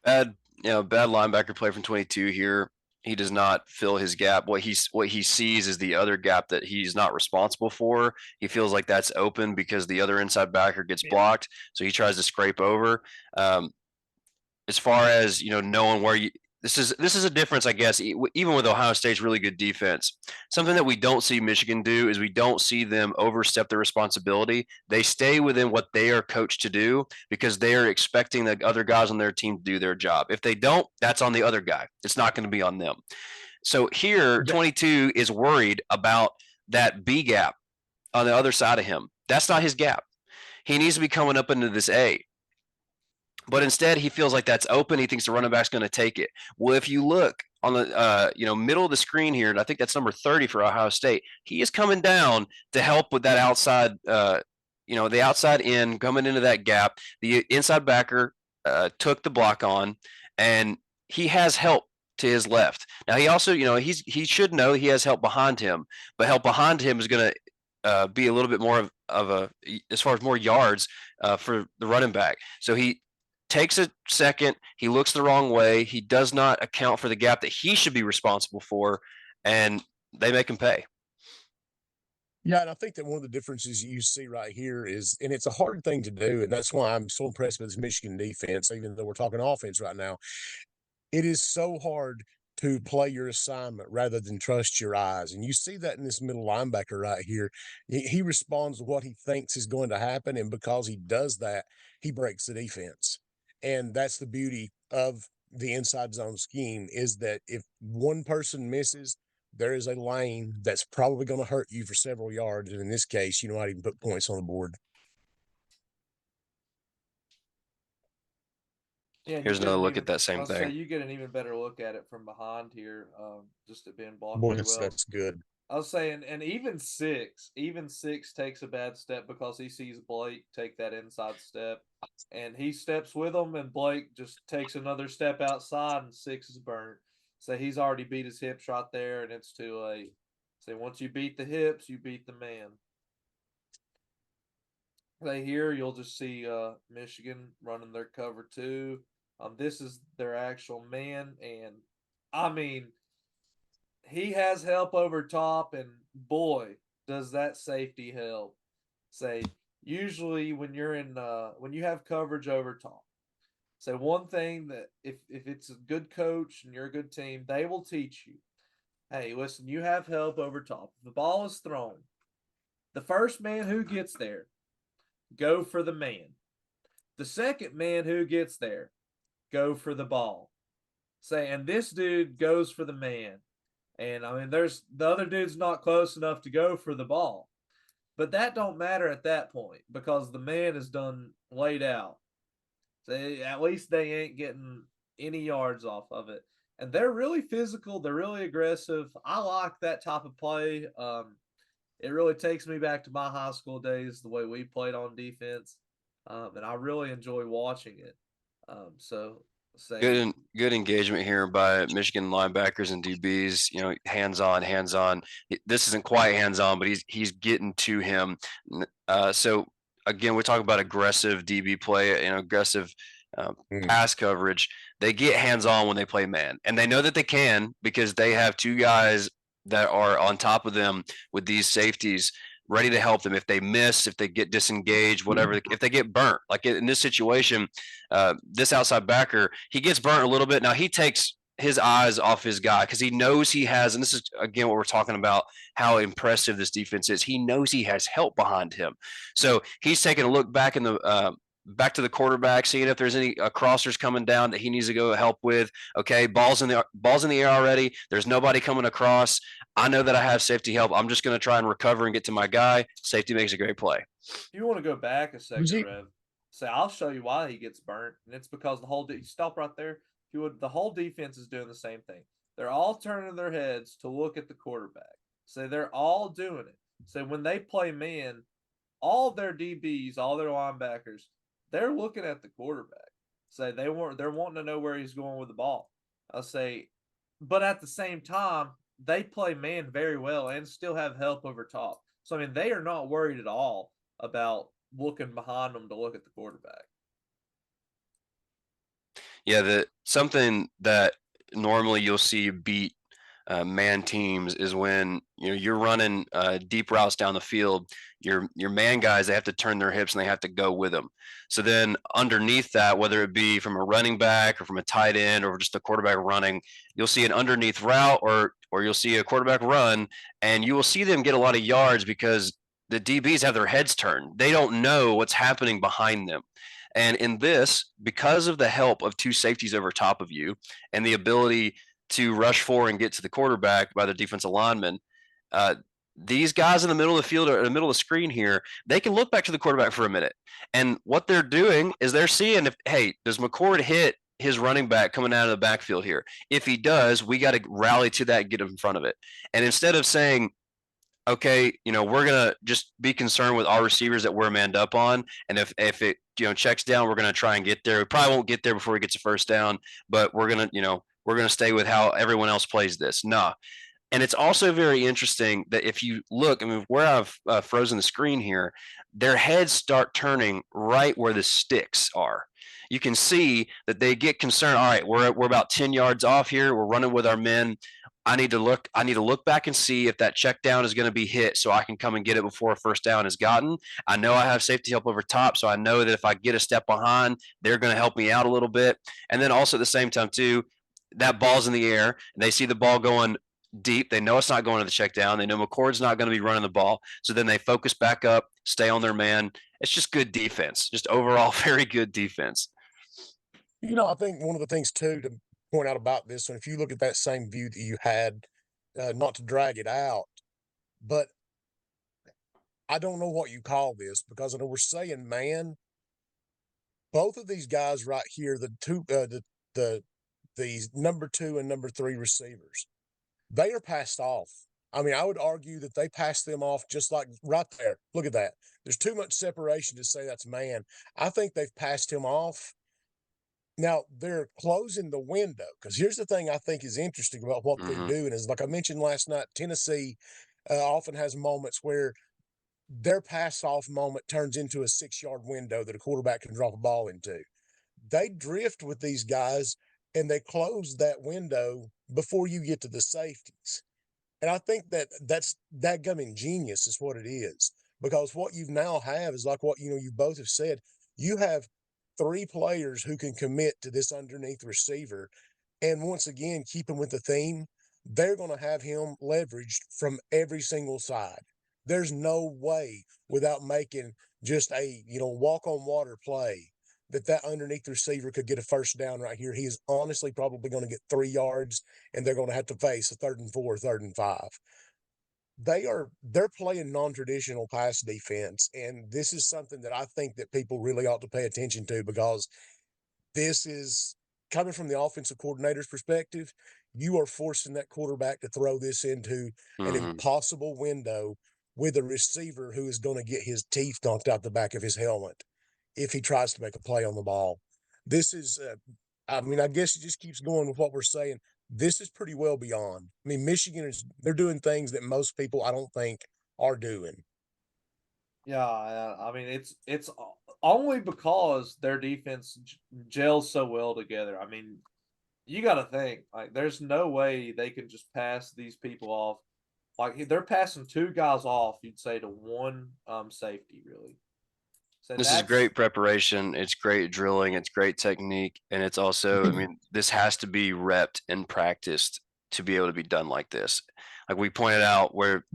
Bad linebacker play from 22 here. He does not fill his gap. What he sees is the other gap that he's not responsible for. He feels like that's open because the other inside backer gets blocked, so he tries to scrape over. As far as knowing where you, this is a difference, I guess. Even with Ohio State's really good defense, something that we don't see Michigan do is we don't see them overstep their responsibility. They stay within what they are coached to do because they are expecting the other guys on their team to do their job. If they don't, that's on the other guy. It's not going to be on them. So here, 22 is worried about that B gap on the other side of him. That's not his gap. He needs to be coming up into this A. But instead, he feels like that's open. He thinks the running back's going to take it. Well, if you look on the middle of the screen here, and I think that's number 30 for Ohio State, he is coming down to help with that outside, the outside end coming into that gap. The inside backer took the block on, and he has help to his left. Now, he also, he should know he has help behind him, but help behind him is going to be a little bit more of a, as far as more yards for the running back. So he takes a second, he looks the wrong way, he does not account for the gap that he should be responsible for, and they make him pay. Yeah, and I think that one of the differences you see right here is, and it's a hard thing to do, and that's why I'm so impressed with this Michigan defense, even though we're talking offense right now. It is so hard to play your assignment rather than trust your eyes. And you see that in this middle linebacker right here. He responds to what he thinks is going to happen. And because he does that, he breaks the defense. And that's the beauty of the inside zone scheme, is that if one person misses, there is a lane that's probably going to hurt you for several yards. And in this case, you might even put points on the board. Yeah, Here's another look at that same I'll say thing. you get an even better look at it from behind here, just it being blocked Boy, pretty well. that's good. I was saying, and even six takes a bad step because he sees Blake take that inside step, and he steps with him, and Blake just takes another step outside, and six is burnt. So he's already beat his hips right there, and it's too late. So once you beat the hips, you beat the man. Right here, you'll just see Michigan running their cover two. This is their actual man, and I mean, he has help over top, and boy, does that safety help. Say, usually when you're in when you have coverage over top, say one thing that if it's a good coach and you're a good team, they will teach you. Hey, listen, you have help over top. If the ball is thrown, the first man who gets there, go for the man. The second man who gets there, go for the ball. Say, and this dude goes for the man. And I mean, there's the other dude's not close enough to go for the ball. But that don't matter at that point because the man is done laid out. So at least they ain't getting any yards off of it. And they're really physical. They're really aggressive. I like that type of play. It really takes me back to my high school days, the way we played on defense. And I really enjoy watching it. So say Good engagement here by Michigan linebackers and DBs. You know, hands on, hands on. This isn't quite hands on, but he's getting to him. So again, we talk about aggressive DB play and aggressive pass coverage. They get hands on when they play man, and they know that they can because they have two guys that are on top of them with these safeties ready to help them if they miss, if they get disengaged, whatever, if they get burnt. Like in this situation, this outside backer, he gets burnt a little bit. Now he takes his eyes off his guy because he knows he has, and this is again what we're talking about, how impressive this defense is. He knows he has help behind him. So he's taking a look back in the back to the quarterback, seeing if there's any crossers coming down that he needs to go help with. Okay, balls in the air already. There's nobody coming across. I know that I have safety help. I'm just going to try and recover and get to my guy. Safety makes a great play. If you want to go back a second, Rev, say I'll show you why he gets burnt, and it's because the whole stop right there. If you would, the whole defense is doing the same thing. They're all turning their heads to look at the quarterback. So they're all doing it. So when they play man, all their DBs, all their linebackers, they're looking at the quarterback. Say they're wanting to know where he's going with the ball. I'll say, but at the same time, they play man very well and still have help over top. So I mean, they are not worried at all about looking behind them to look at the quarterback. Yeah, something that normally you'll see beat man teams is when you're running deep routes down the field. Your man guys, they have to turn their hips and they have to go with them. So then underneath that, whether it be from a running back or from a tight end or just a quarterback running, you'll see an underneath route or you'll see a quarterback run, and you will see them get a lot of yards because the DBs have their heads turned. They don't know what's happening behind them. And in this, because of the help of two safeties over top of you and the ability to rush forward and get to the quarterback by the defensive lineman, these guys in the middle of the field or in the middle of the screen here, they can look back to the quarterback for a minute. And what they're doing is they're seeing if, hey, does McCord hit his running back coming out of the backfield here? If he does, we got to rally to that and get him in front of it. And instead of saying, okay, we're going to just be concerned with our receivers that we're manned up on. And if it, checks down, we're going to try and get there. We probably won't get there before he gets a first down, but we're going to stay with how everyone else plays this. Nah. And it's also very interesting that if you look, I mean, where I've frozen the screen here, their heads start turning right where the sticks are. You can see that they get concerned. All right, we're about 10 yards off here. We're running with our men. I need to look back and see if that check down is going to be hit so I can come and get it before a first down is gotten. I know I have safety help over top, so I know that if I get a step behind, they're going to help me out a little bit. And then also at the same time too, that ball's in the air and they see the ball going deep. They know it's not going to the check down. They know McCord's not going to be running the ball. So then they focus back up, stay on their man. It's just good defense, just overall very good defense. I think one of the things too to point out about this, and if you look at that same view that you had, not to drag it out, but I don't know what you call this because I know we're saying man. Both of these guys right here, these number 2 and number 3 receivers, they are passed off. I mean, I would argue that they passed them off just like right there. Look at that. There's too much separation to say that's man. I think they've passed him off. Now they're closing the window because here's the thing I think is interesting about what they're doing is like I mentioned last night, Tennessee often has moments where their pass off moment turns into a 6-yard window that a quarterback can drop a ball into. They drift with these guys and they close that window before you get to the safeties. And I think that that's dadgum ingenious is what it is. Because what you now have is like what you both have said. You have 3 players who can commit to this underneath receiver. And once again, keeping with the theme, they're going to have him leveraged from every single side. There's no way without making just a walk on water play that underneath receiver could get a first down right here. He is honestly probably going to get 3 yards, and they're going to have to face a 3rd and 4, 3rd and 5. They're playing non-traditional pass defense, and this is something that I think that people really ought to pay attention to because this is coming from the offensive coordinator's perspective. You are forcing that quarterback to throw this into an impossible window with a receiver who is going to get his teeth knocked out the back of his helmet if he tries to make a play on the ball. This is, I mean, I guess it just keeps going with what we're saying. This is pretty well beyond. I mean, they're doing things that most people I don't think are doing. Yeah, I mean it's only because their defense gels so well together. I mean, you got to think like there's no way they can just pass these people off. Like they're passing 2 guys off, you'd say to 1 safety really. So This is great preparation. It's great drilling. It's great technique. And it's also, I mean, this has to be repped and practiced to be able to be done like this. Like we pointed out where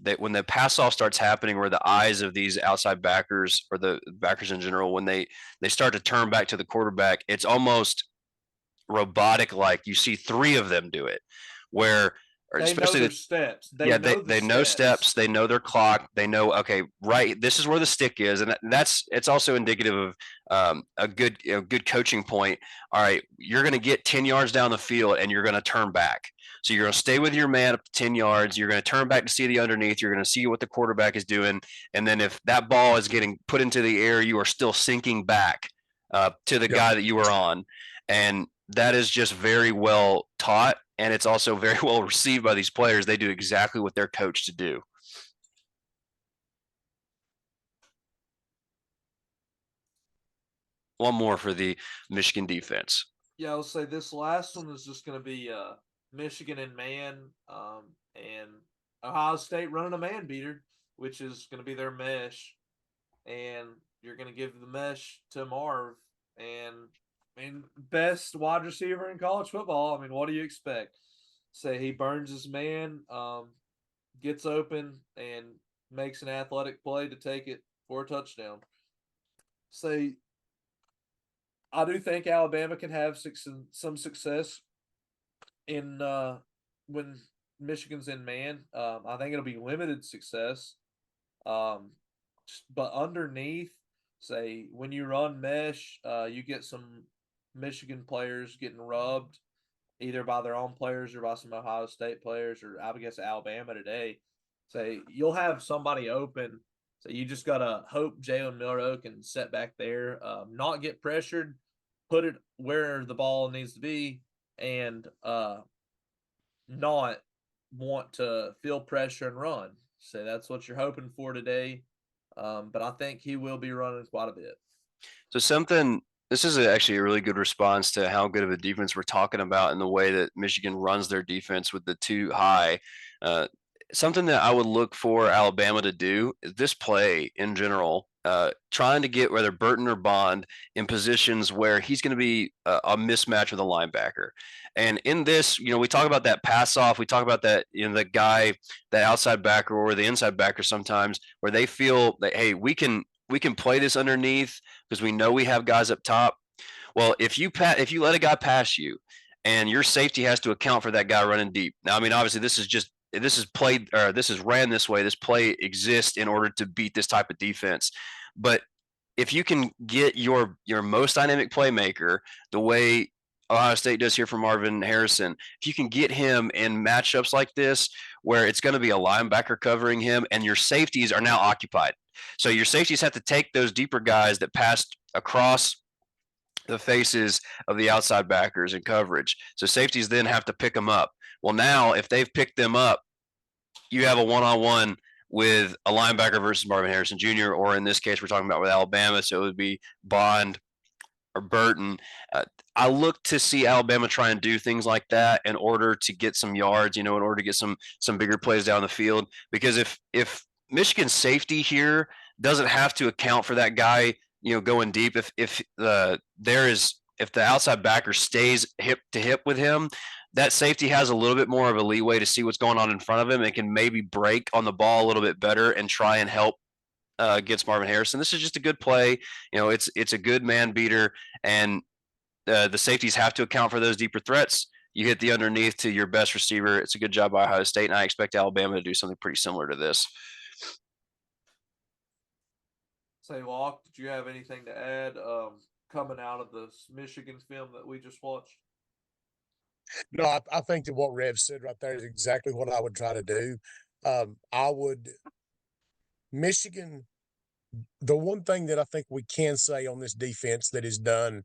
that when the pass off starts happening, where the eyes of these outside backers or the backers in general, when they start to turn back to the quarterback, it's almost robotic. Like you see 3 of them do it where they especially know their steps. They know steps. They know their clock. They know, okay, right. This is where the stick is. And it's also indicative of a good coaching point. All right. You're going to get 10 yards down the field and you're going to turn back. So you're going to stay with your man up to 10 yards. You're going to turn back to see the underneath. You're going to see what the quarterback is doing. And then if that ball is getting put into the air, you are still sinking back to the guy that you were on. And that is just very well taught. And it's also very well received by these players. They do exactly what they're coached to do. One more for the Michigan defense. Yeah, I'll say this last one is just going to be Michigan and man, and Ohio State running a man beater, which is going to be their mesh. And you're going to give the mesh to Marv. And I mean, best wide receiver in college football. I mean, what do you expect? Say he burns his man, gets open, and makes an athletic play to take it for a touchdown. Say, I do think Alabama can have some success in when Michigan's in man. I think it'll be limited success. But underneath, say when you run mesh, you get some Michigan players getting rubbed either by their own players or by some Ohio State players, or I guess Alabama today. Say you'll have somebody open. So you just gotta hope Jalen Milroe can set back there, not get pressured, put it where the ball needs to be, and not want to feel pressure and run. So that's what you're hoping for today. But I think he will be running quite a bit. So this is actually a really good response to how good of a defense we're talking about and the way that Michigan runs their defense with the 2 high. something that I would look for Alabama to do is this play in general, trying to get whether Burton or Bond in positions where he's going to be a mismatch with a linebacker. And in this, we talk about that pass off. We talk about that, the guy, that outside backer or the inside backer sometimes where they feel that, hey, we can play this underneath because we know we have guys up top. Well, if you let a guy pass you and your safety has to account for that guy running deep. Now, I mean, obviously this is played or this is ran this way. This play exists in order to beat this type of defense. But if you can get your most dynamic playmaker the way Ohio State does here for Marvin Harrison, if you can get him in matchups like this where it's going to be a linebacker covering him and your safeties are now occupied. So your safeties have to take those deeper guys that passed across the faces of the outside backers in coverage. So safeties then have to pick them up. Well, now if they've picked them up, you have a one-on-one with a linebacker versus Marvin Harrison Jr., or in this case, we're talking about with Alabama, so it would be Bond or Burton. I look to see Alabama try and do things like that in order to get some yards, in order to get some bigger plays down the field. Because if Michigan's safety here doesn't have to account for that guy, going deep, if the outside backer stays hip to hip with him, that safety has a little bit more of a leeway to see what's going on in front of him and can maybe break on the ball a little bit better and try and help against Marvin Harrison. This is just a good play. It's a good man beater, and the safeties have to account for those deeper threats. You hit the underneath to your best receiver. It's a good job by Ohio State, and I expect Alabama to do something pretty similar to this. Say, Locke, did you have anything to add coming out of the Michigan film that we just watched? No, I think that what Rev said right there is exactly what I would try to do. Michigan, the one thing that I think we can say on this defense that is done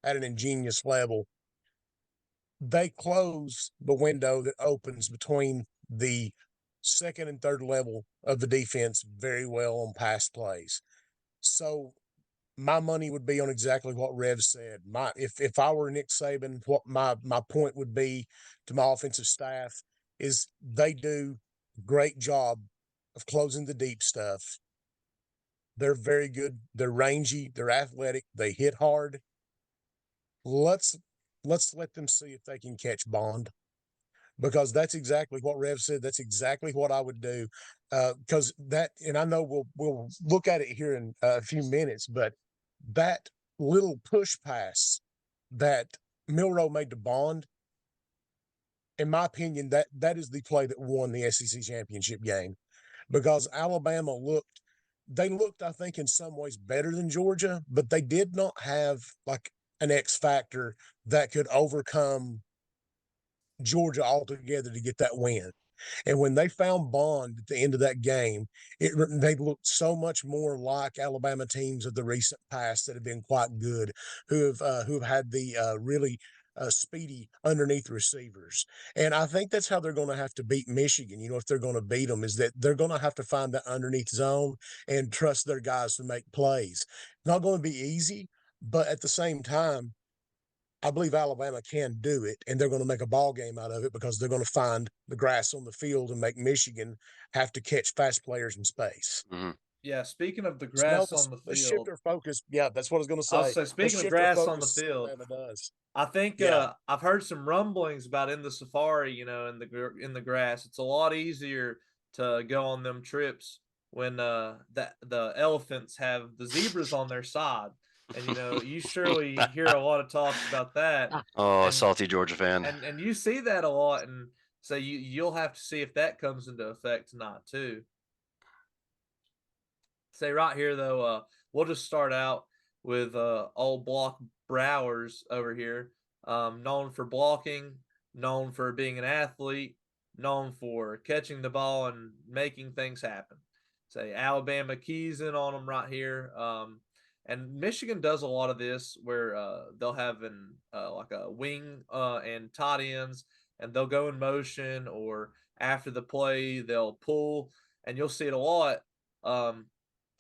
at an ingenious level, they close the window that opens between the second and third level of the defense very well on pass plays. So my money would be on exactly what Rev said. If I were Nick Saban, what my point would be to my offensive staff is they do a great job of closing the deep stuff. They're very good. They're rangy. They're athletic. They hit hard. Let's let them see if they can catch Bond, because that's exactly what Rev said. That's exactly what I would do. Because and I know we'll look at it here in a few minutes, but that little push pass that Milroe made to Bond, in my opinion, that is the play that won the SEC championship game, because Alabama looked, I think, in some ways better than Georgia, but they did not have like an X factor that could overcome Georgia altogether to get that win. And when they found Bond at the end of that game, they looked so much more like Alabama teams of the recent past that have been quite good, who have had the really speedy underneath receivers. And I think that's how they're going to have to beat Michigan. If they're going to beat them, is that they're going to have to find that underneath zone and trust their guys to make plays. Not going to be easy, but at the same time, I believe Alabama can do it, and they're going to make a ball game out of it because they're going to find the grass on the field and make Michigan have to catch fast players in space. Mm-hmm. Yeah, speaking of the So no, grass on the let's field, shift our focus. Yeah, that's what I was going to I'll say. say Let's speaking of shift our grass on the focus. field, Alabama does. I think Yeah. I've heard some rumblings about in the safari, in the grass. It's a lot easier to go on them trips when the elephants have the zebras on their side. And you surely hear a lot of talks about that. Oh, And salty Georgia fan. and you see that a lot, and so you'll have to see if that comes into effect tonight too. Say right here though, we'll just start out with old Block Browers over here, known for blocking, known for being an athlete, known for catching the ball and making things happen. Say Alabama keys in on them right here. And Michigan does a lot of this where they'll have like a wing and tight ends, and they'll go in motion, or after the play they'll pull, and you'll see it a lot.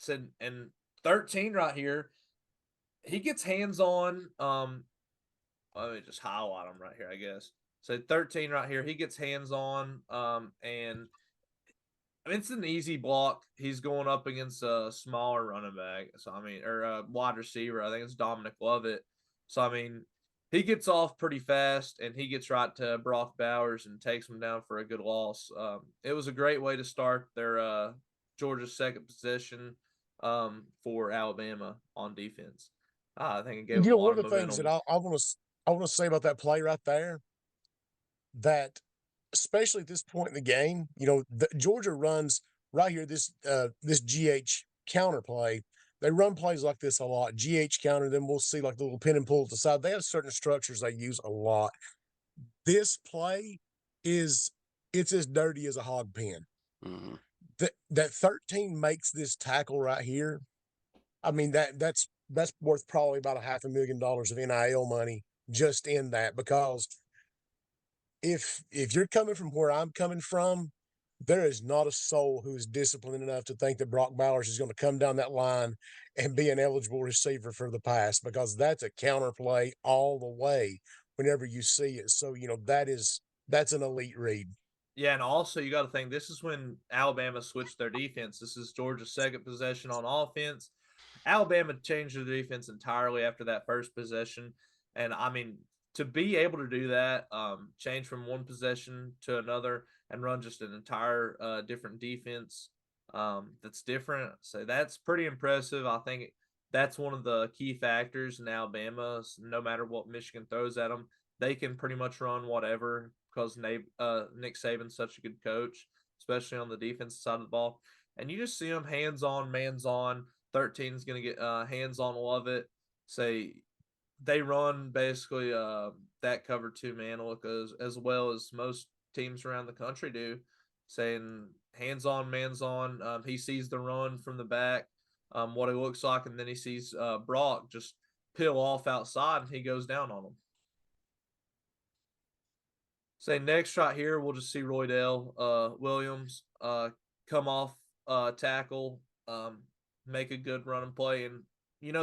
Said and 13 right here, he gets hands on. Let me just highlight him right here, I guess. So 13 right here, he gets hands on, and I mean, it's an easy block. He's going up against a smaller running back. So, I mean, or a wide receiver. I think it's Dominic Lovett. So, I mean, he gets off pretty fast and he gets right to Brock Bowers and takes him down for a good loss. It was a great way to start their Georgia's second possession for Alabama on defense. I think it gave them a lot One of of the things that momentum. I want to say about that play right there, that especially at this point in the game, Georgia runs right here this GH counter play. They run plays like this a lot. GH counter, then we'll see like the little pin and pull to the side. They have certain structures they use a lot. This play it's as dirty as a hog pen. Mm-hmm. That 13 makes this tackle right here. I mean, that's worth probably about $500,000 of NIL money just in that, because if you're coming from where I'm coming from, there is not a soul who is disciplined enough to think that Brock Bowers is going to come down that line and be an eligible receiver for the pass, because that's a counter play all the way whenever you see it. So, that's an elite read. Yeah, and also you got to think this is when Alabama switched their defense. This is Georgia's second possession on offense. Alabama changed their defense entirely after that first possession, and I mean to be able to do that, change from one possession to another and run just an entire different defense that's different. So that's pretty impressive. I think that's one of the key factors in Alabama. No matter what Michigan throws at them, they can pretty much run whatever because Nick Saban's such a good coach, especially on the defensive side of the ball. And you just see them hands on, man's on. 13 is going to get hands on Lovett. Say they run basically that cover 2-man look as well as most teams around the country do, saying hands on, man's on. He sees the run from the back, what it looks like, and then he sees Brock just peel off outside and he goes down on him. Say next right here, we'll just see Roydell Williams come off tackle, make a good running play. And,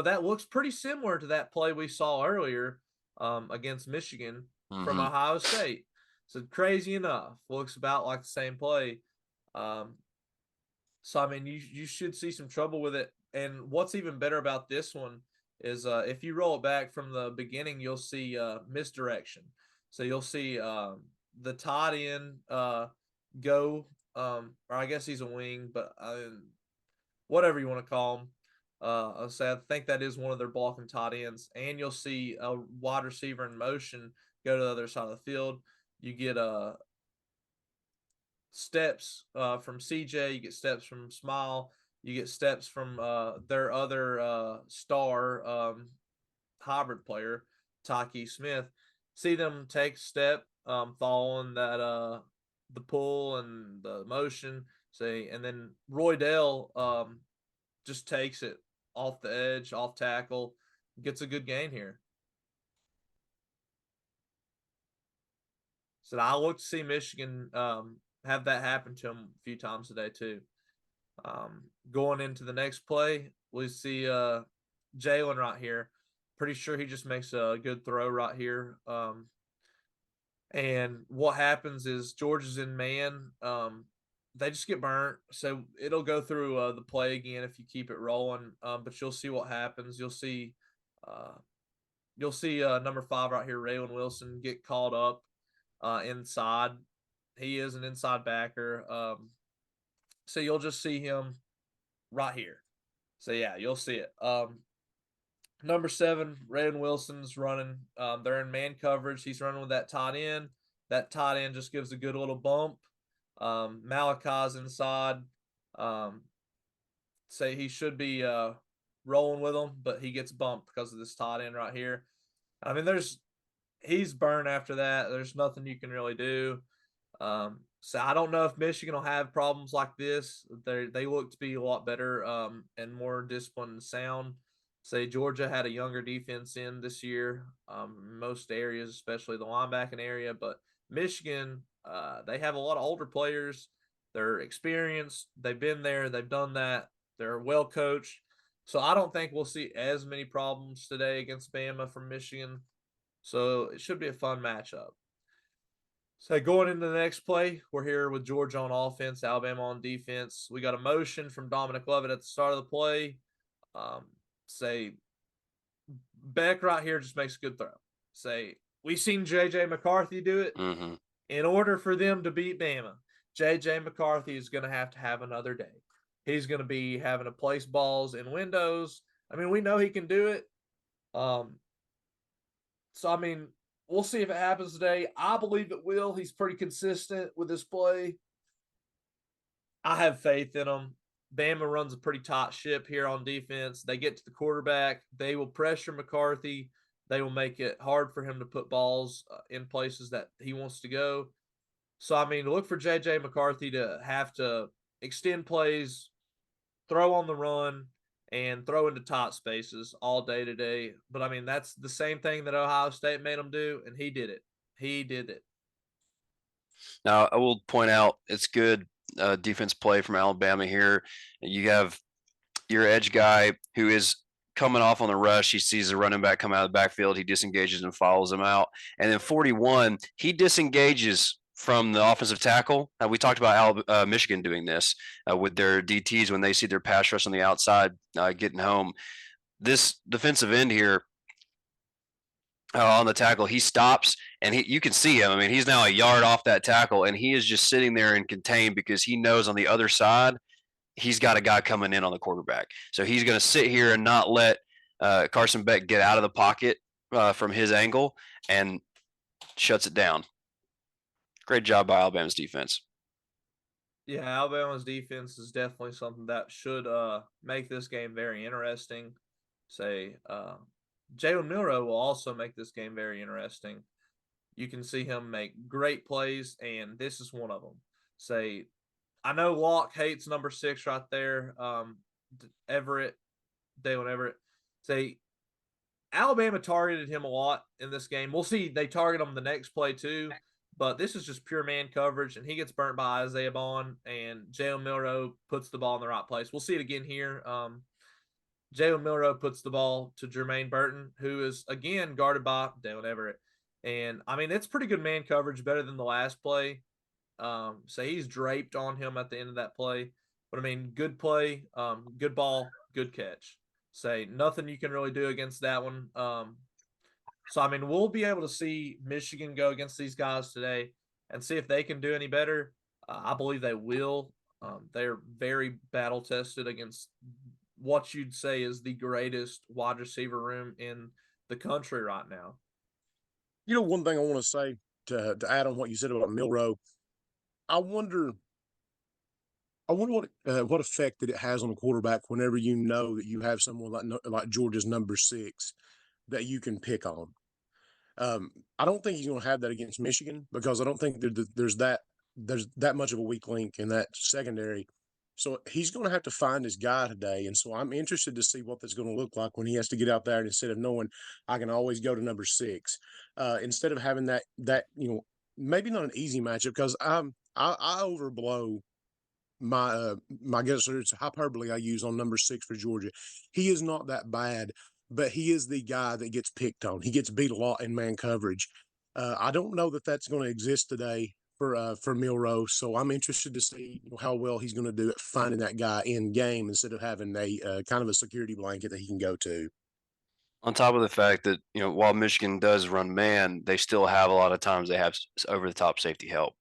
that looks pretty similar to that play we saw earlier against Michigan from Ohio State. So crazy enough, looks about like the same play. So, I mean, you should see some trouble with it. And what's even better about this one is if you roll it back from the beginning, you'll see misdirection. So you'll see the tight end go, or I guess he's a wing, but whatever you want to call him. I'll say I think that is one of their blocking tight ends. And you'll see a wide receiver in motion go to the other side of the field. You get steps from CJ, you get steps from Smile, you get steps from their other star hybrid player, Taki Smith. See them take a step, following that the pull and the motion. See, and then Roydell just takes it off the edge, off tackle, gets a good gain here. So I look to see Michigan have that happen to them a few times today too. Going into the next play, we see Jalen right here. Pretty sure he just makes a good throw right here. And what happens is Georgia's in man. They just get burnt. So it'll go through the play again if you keep it rolling. But you'll see what happens. You'll see number 5 right here, Raylan Wilson, get called up inside. He is an inside backer. So you'll just see him right here. So yeah, you'll see it. Number 7, Raylan Wilson's running. They're in man coverage. He's running with that tight end. That tight end just gives a good little bump. Malachi's inside. Say he should be rolling with him, but he gets bumped because of this tight end right here. I mean, he's burned after that. There's nothing you can really do. So I don't know if Michigan will have problems like this. They look to be a lot better and more disciplined and sound. Say Georgia had a younger defense in this year, most areas, especially the linebacking area. But Michigan, they have a lot of older players. They're experienced. They've been there. They've done that. They're well coached. So I don't think we'll see as many problems today against Bama from Michigan. So it should be a fun matchup. So going into the next play, we're here with Georgia on offense, Alabama on defense. We got a motion from Dominic Lovett at the start of the play. Say Beck right here just makes a good throw. Say we've seen JJ McCarthy do it. Mm-hmm. In order for them to beat Bama, JJ McCarthy is going to have another day. He's going to be having to place balls in windows. I mean, we know he can do it. So, I mean, we'll see if it happens today. I believe it will. He's pretty consistent with his play. I have faith in him. Bama runs a pretty tight ship here on defense. They get to the quarterback. They will pressure McCarthy. They will make it hard for him to put balls in places that he wants to go. So, I mean, look for J.J. McCarthy to have to extend plays, throw on the run, and throw into tight spaces all day today. But, I mean, that's the same thing that Ohio State made him do, and he did it. He did it. Now, I will point out it's good defense play from Alabama here. You have your edge guy who is coming off on the rush. He sees the running back come out of the backfield. He disengages and follows him out. And then 41, he disengages from the offensive tackle. We talked about Michigan doing this with their DTs when they see their pass rush on the outside getting home. This defensive end here on the tackle, he stops and you can see him. I mean, he's now a yard off that tackle and he is just sitting there and contained because he knows on the other side he's got a guy coming in on the quarterback. So he's going to sit here and not let Carson Beck get out of the pocket from his angle and shuts it down. Great job by Alabama's defense. Yeah, Alabama's defense is definitely something that should make this game very interesting. Say, Jalen Milroe will also make this game very interesting. You can see him make great plays, and this is one of them. Say, I know Locke hates number 6 right there. Dalen Everett. Say, Alabama targeted him a lot in this game. We'll see. They target him the next play too, but this is just pure man coverage, and he gets burnt by Isaiah Bond, and Jalen Milroe puts the ball in the right place. We'll see it again here. Jalen Milroe puts the ball to Jermaine Burton, who is, again, guarded by Dalen Everett. And, I mean, it's pretty good man coverage, better than the last play. So he's draped on him at the end of that play. But, I mean, good play, good ball, good catch. Say nothing you can really do against that one. So, I mean, we'll be able to see Michigan go against these guys today and see if they can do any better. I believe they will. They're very battle-tested against what you'd say is the greatest wide receiver room in the country right now. You know, one thing I want to say to add on what you said about Milroe, I wonder what effect that it has on a quarterback whenever you know that you have someone like Georgia's number 6 that you can pick on. I don't think he's going to have that against Michigan because I don't think there's that much of a weak link in that secondary. So he's going to have to find his guy today. And so I'm interested to see what that's going to look like when he has to get out there, and instead of knowing I can always go to number 6, instead of having that, maybe not an easy matchup, because I overblow my guess, it's hyperbole I use on number 6 for Georgia. He is not that bad, but he is the guy that gets picked on. He gets beat a lot in man coverage. I don't know that that's going to exist today for Milroe, so I'm interested to see how well he's going to do at finding that guy in game instead of having a kind of a security blanket that he can go to. On top of the fact that, while Michigan does run man, they still have a lot of times they have over the top safety help.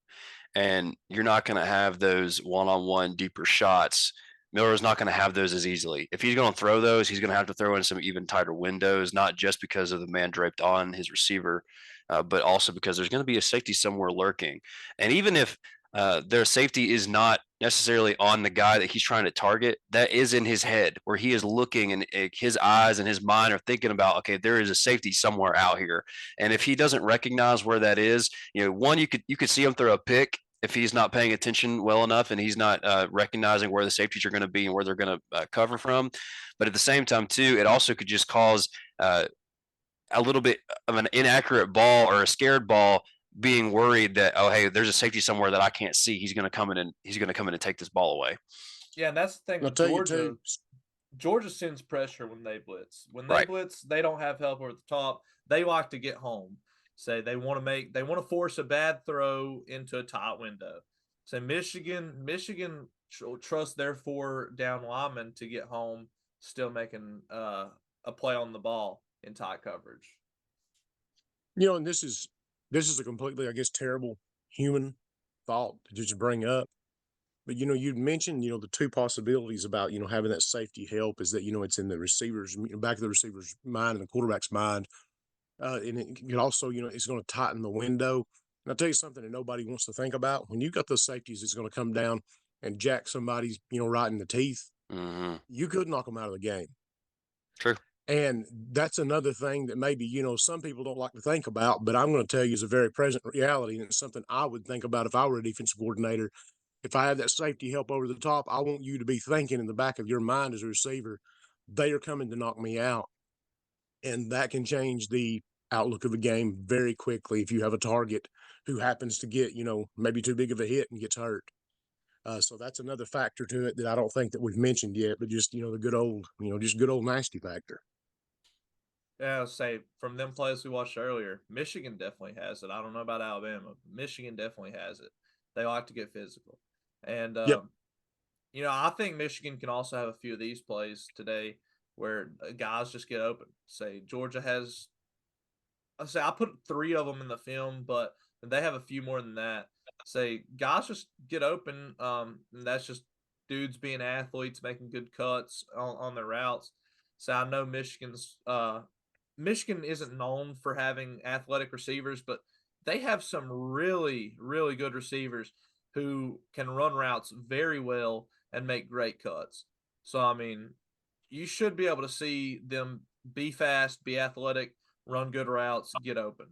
And you're not going to have those one-on-one deeper shots. Miller's not going to have those as easily. If he's going to throw those, he's going to have to throw in some even tighter windows, not just because of the man draped on his receiver, but also because there's going to be a safety somewhere lurking. And even if their safety is not necessarily on the guy that he's trying to target, that is in his head where he is looking, and his eyes and his mind are thinking about, okay, there is a safety somewhere out here. And if he doesn't recognize where that is, one, you could see him throw a pick if he's not paying attention well enough and he's not recognizing where the safeties are going to be and where they're going to cover from. But at the same time, too, it also could just cause a little bit of an inaccurate ball or a scared ball, being worried that, oh, hey, there's a safety somewhere that I can't see. He's going to come in and take this ball away. Yeah, and that's the thing with Georgia. Georgia sends pressure when they blitz. When they blitz, they don't have help over the top. They like to get home. Say they want to force a bad throw into a tight window. So Michigan trust their 4 down linemen to get home, still making a play on the ball in tight coverage. And this is a completely, I guess, terrible human thought to just bring up. But you'd mentioned, the two possibilities about, having that safety help is that, it's in the receiver's back of the receiver's mind and the quarterback's mind. And it could also, it's going to tighten the window. And I'll tell you something that nobody wants to think about. When you've got those safeties, it's going to come down and jack somebody's, right in the teeth. Mm-hmm. You could knock them out of the game. True. And that's another thing that maybe, some people don't like to think about, but I'm going to tell you is a very present reality. And it's something I would think about if I were a defensive coordinator. If I have that safety help over the top, I want you to be thinking in the back of your mind as a receiver, they are coming to knock me out. And that can change the outlook of a game very quickly if you have a target who happens to get, maybe too big of a hit and gets hurt. So that's another factor to it that I don't think that we've mentioned yet, but just, the good old, just good old nasty factor. Yeah, I'll say from them plays we watched earlier, Michigan definitely has it. I don't know about Alabama. Michigan definitely has it. They like to get physical. And, Yep. I think Michigan can also have a few of these plays today where guys just get open. Say Georgia has, I put 3 of them in the film, but they have a few more than that. Say guys just get open. And that's just dudes being athletes, making good cuts on their routes. So I know Michigan isn't known for having athletic receivers, but they have some really, really good receivers who can run routes very well and make great cuts. So, I mean, you should be able to see them be fast, be athletic, run good routes, get open.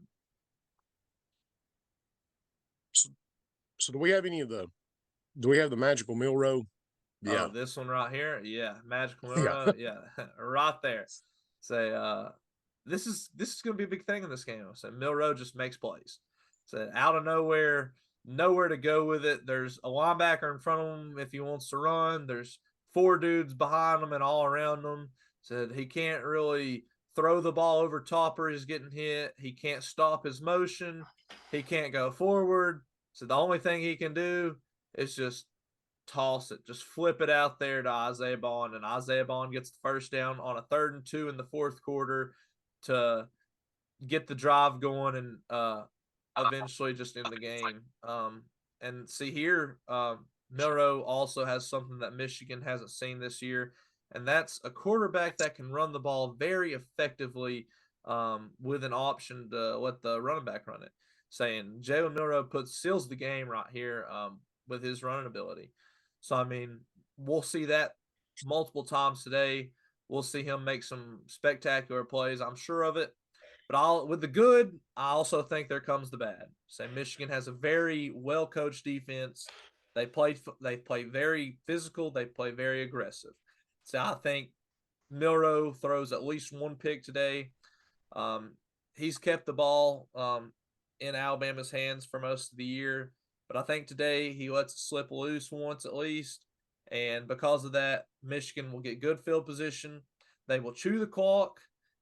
So do we have the magical mill row? Yeah. Oh, this one right here, yeah, Magical Yeah. Mirror, yeah, right there. Say, this is gonna be a big thing in this game. So Milrow just makes plays. So out of nowhere, nowhere to go with it. There's a linebacker in front of him if he wants to run. There's 4 dudes behind him and all around him. So he can't really throw the ball over top or he's getting hit. He can't stop his motion. He can't go forward. So the only thing he can do is just toss it, just flip it out there to Isaiah Bond, and Isaiah Bond gets the first down on a 3rd and 2 in the 4th quarter to get the drive going and eventually just in the game. And see here, Milrow also has something that Michigan hasn't seen this year, and that's a quarterback that can run the ball very effectively with an option to let the running back run it. Saying Jalen Milrow seals the game right here with his running ability. So, I mean, we'll see that multiple times today. We'll see him make some spectacular plays. I'm sure of it. But with the good, I also think there comes the bad. Say Michigan has a very well coached defense. They play very physical. They play very aggressive. So I think Milrow throws at least 1 pick today. He's kept the ball in Alabama's hands for most of the year. But I think today he lets it slip loose once at least. And because of that, Michigan will get good field position. They will chew the clock,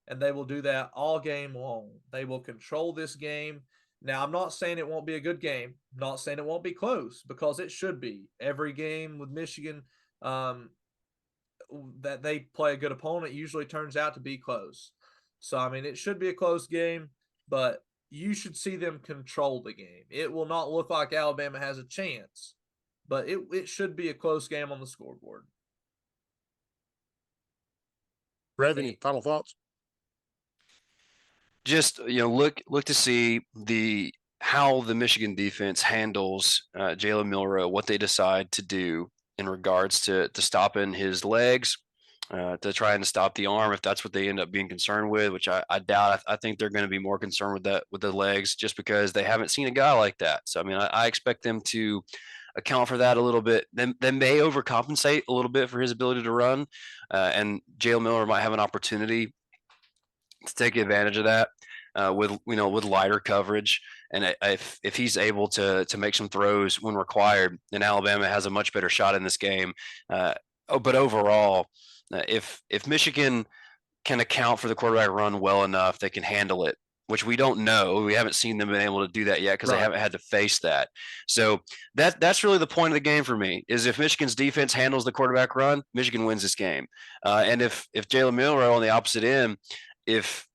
and they will do that all game long. They will control this game. Now, I'm not saying it won't be a good game. I'm not saying it won't be close, because it should be. Every game with Michigan that they play a good opponent usually turns out to be close. So, I mean, it should be a close game, but you should see them control the game. It will not look like Alabama has a chance, but it should be a close game on the scoreboard. Rev, any final thoughts? Just look to see how the Michigan defense handles Jalen Milrow, what they decide to do in regards to stopping his legs, to trying to stop the arm, if that's what they end up being concerned with, which I doubt. I think they're going to be more concerned with the legs, just because they haven't seen a guy like that. So I mean, I expect them to account for that a little bit. Then they may overcompensate a little bit for his ability to run, and Jalen Milrow might have an opportunity to take advantage of that with lighter coverage. And if he's able to make some throws when required, then Alabama has a much better shot in this game. But overall, if Michigan can account for the quarterback run well enough, they can handle it. which we don't know. We haven't seen them been able to do that yet because they Right. haven't had to face that. So that's really the point of the game for me, is if Michigan's defense handles the quarterback run, Michigan wins this game. And if Jalen Milroe on the opposite end, if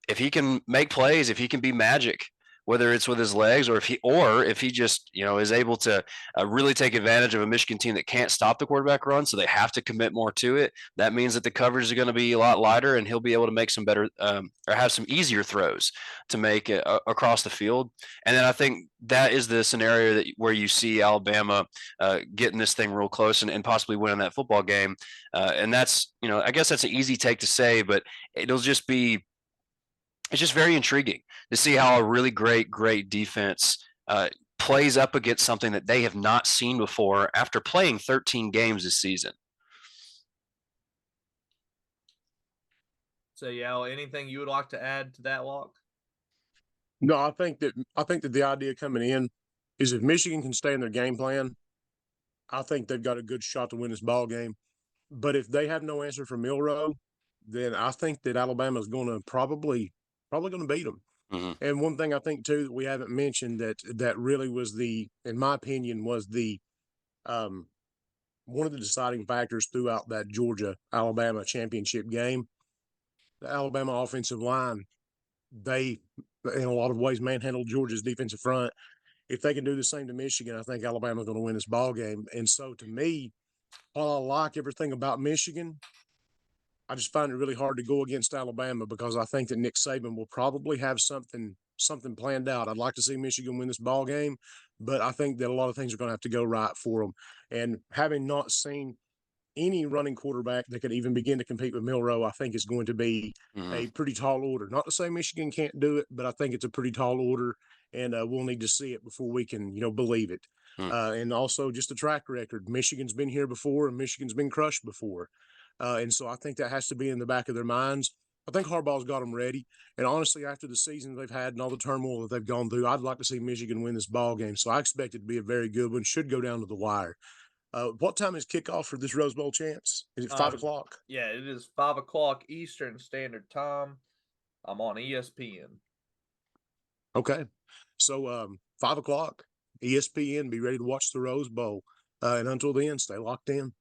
he can make plays, if he can be magic, whether it's with his legs or if he just is able to really take advantage of a Michigan team that can't stop the quarterback run, so they have to commit more to it. That means that the coverage is going to be a lot lighter, and he'll be able to make some better or have some easier throws to make across the field. And then I think that is the scenario where you see Alabama getting this thing real close and possibly winning that football game. And that's I guess that's an easy take to say, but it'll just be. It's just very intriguing to see how a really great defense plays up against something that they have not seen before after playing 13 games this season. So, yeah, anything you would like to add to that, Locke? No, I think that the idea coming in is if Michigan can stay in their game plan, I think they've got a good shot to win this ball game. But if they have no answer from Milroe, then I think that Alabama's going to probably going to beat them. Mm-hmm. And one thing I think too that we haven't mentioned that really was in my opinion, was one of the deciding factors throughout that Georgia-Alabama championship game. The Alabama offensive line, they in a lot of ways manhandled Georgia's defensive front. If they can do the same to Michigan, I think Alabama's going to win this ball game. And so to me, while I like everything about Michigan, I just find it really hard to go against Alabama because I think that Nick Saban will probably have something planned out. I'd like to see Michigan win this ball game, but I think that a lot of things are going to have to go right for them. And having not seen any running quarterback that could even begin to compete with Milroe, I think is going to be a pretty tall order. Not to say Michigan can't do it, but I think it's a pretty tall order, and we'll need to see it before we can, believe it. And also just the track record. Michigan's been here before, and Michigan's been crushed before. And so I think that has to be in the back of their minds. I think Harbaugh's got them ready. And honestly, after the season they've had and all the turmoil that they've gone through, I'd like to see Michigan win this ball game. So I expect it to be a very good one. Should go down to the wire. What time is kickoff for this Rose Bowl chance? Is it 5 o'clock? Yeah, it is 5 o'clock Eastern Standard Time. I'm on ESPN. Okay. So 5 o'clock, ESPN, be ready to watch the Rose Bowl. And until then, stay locked in.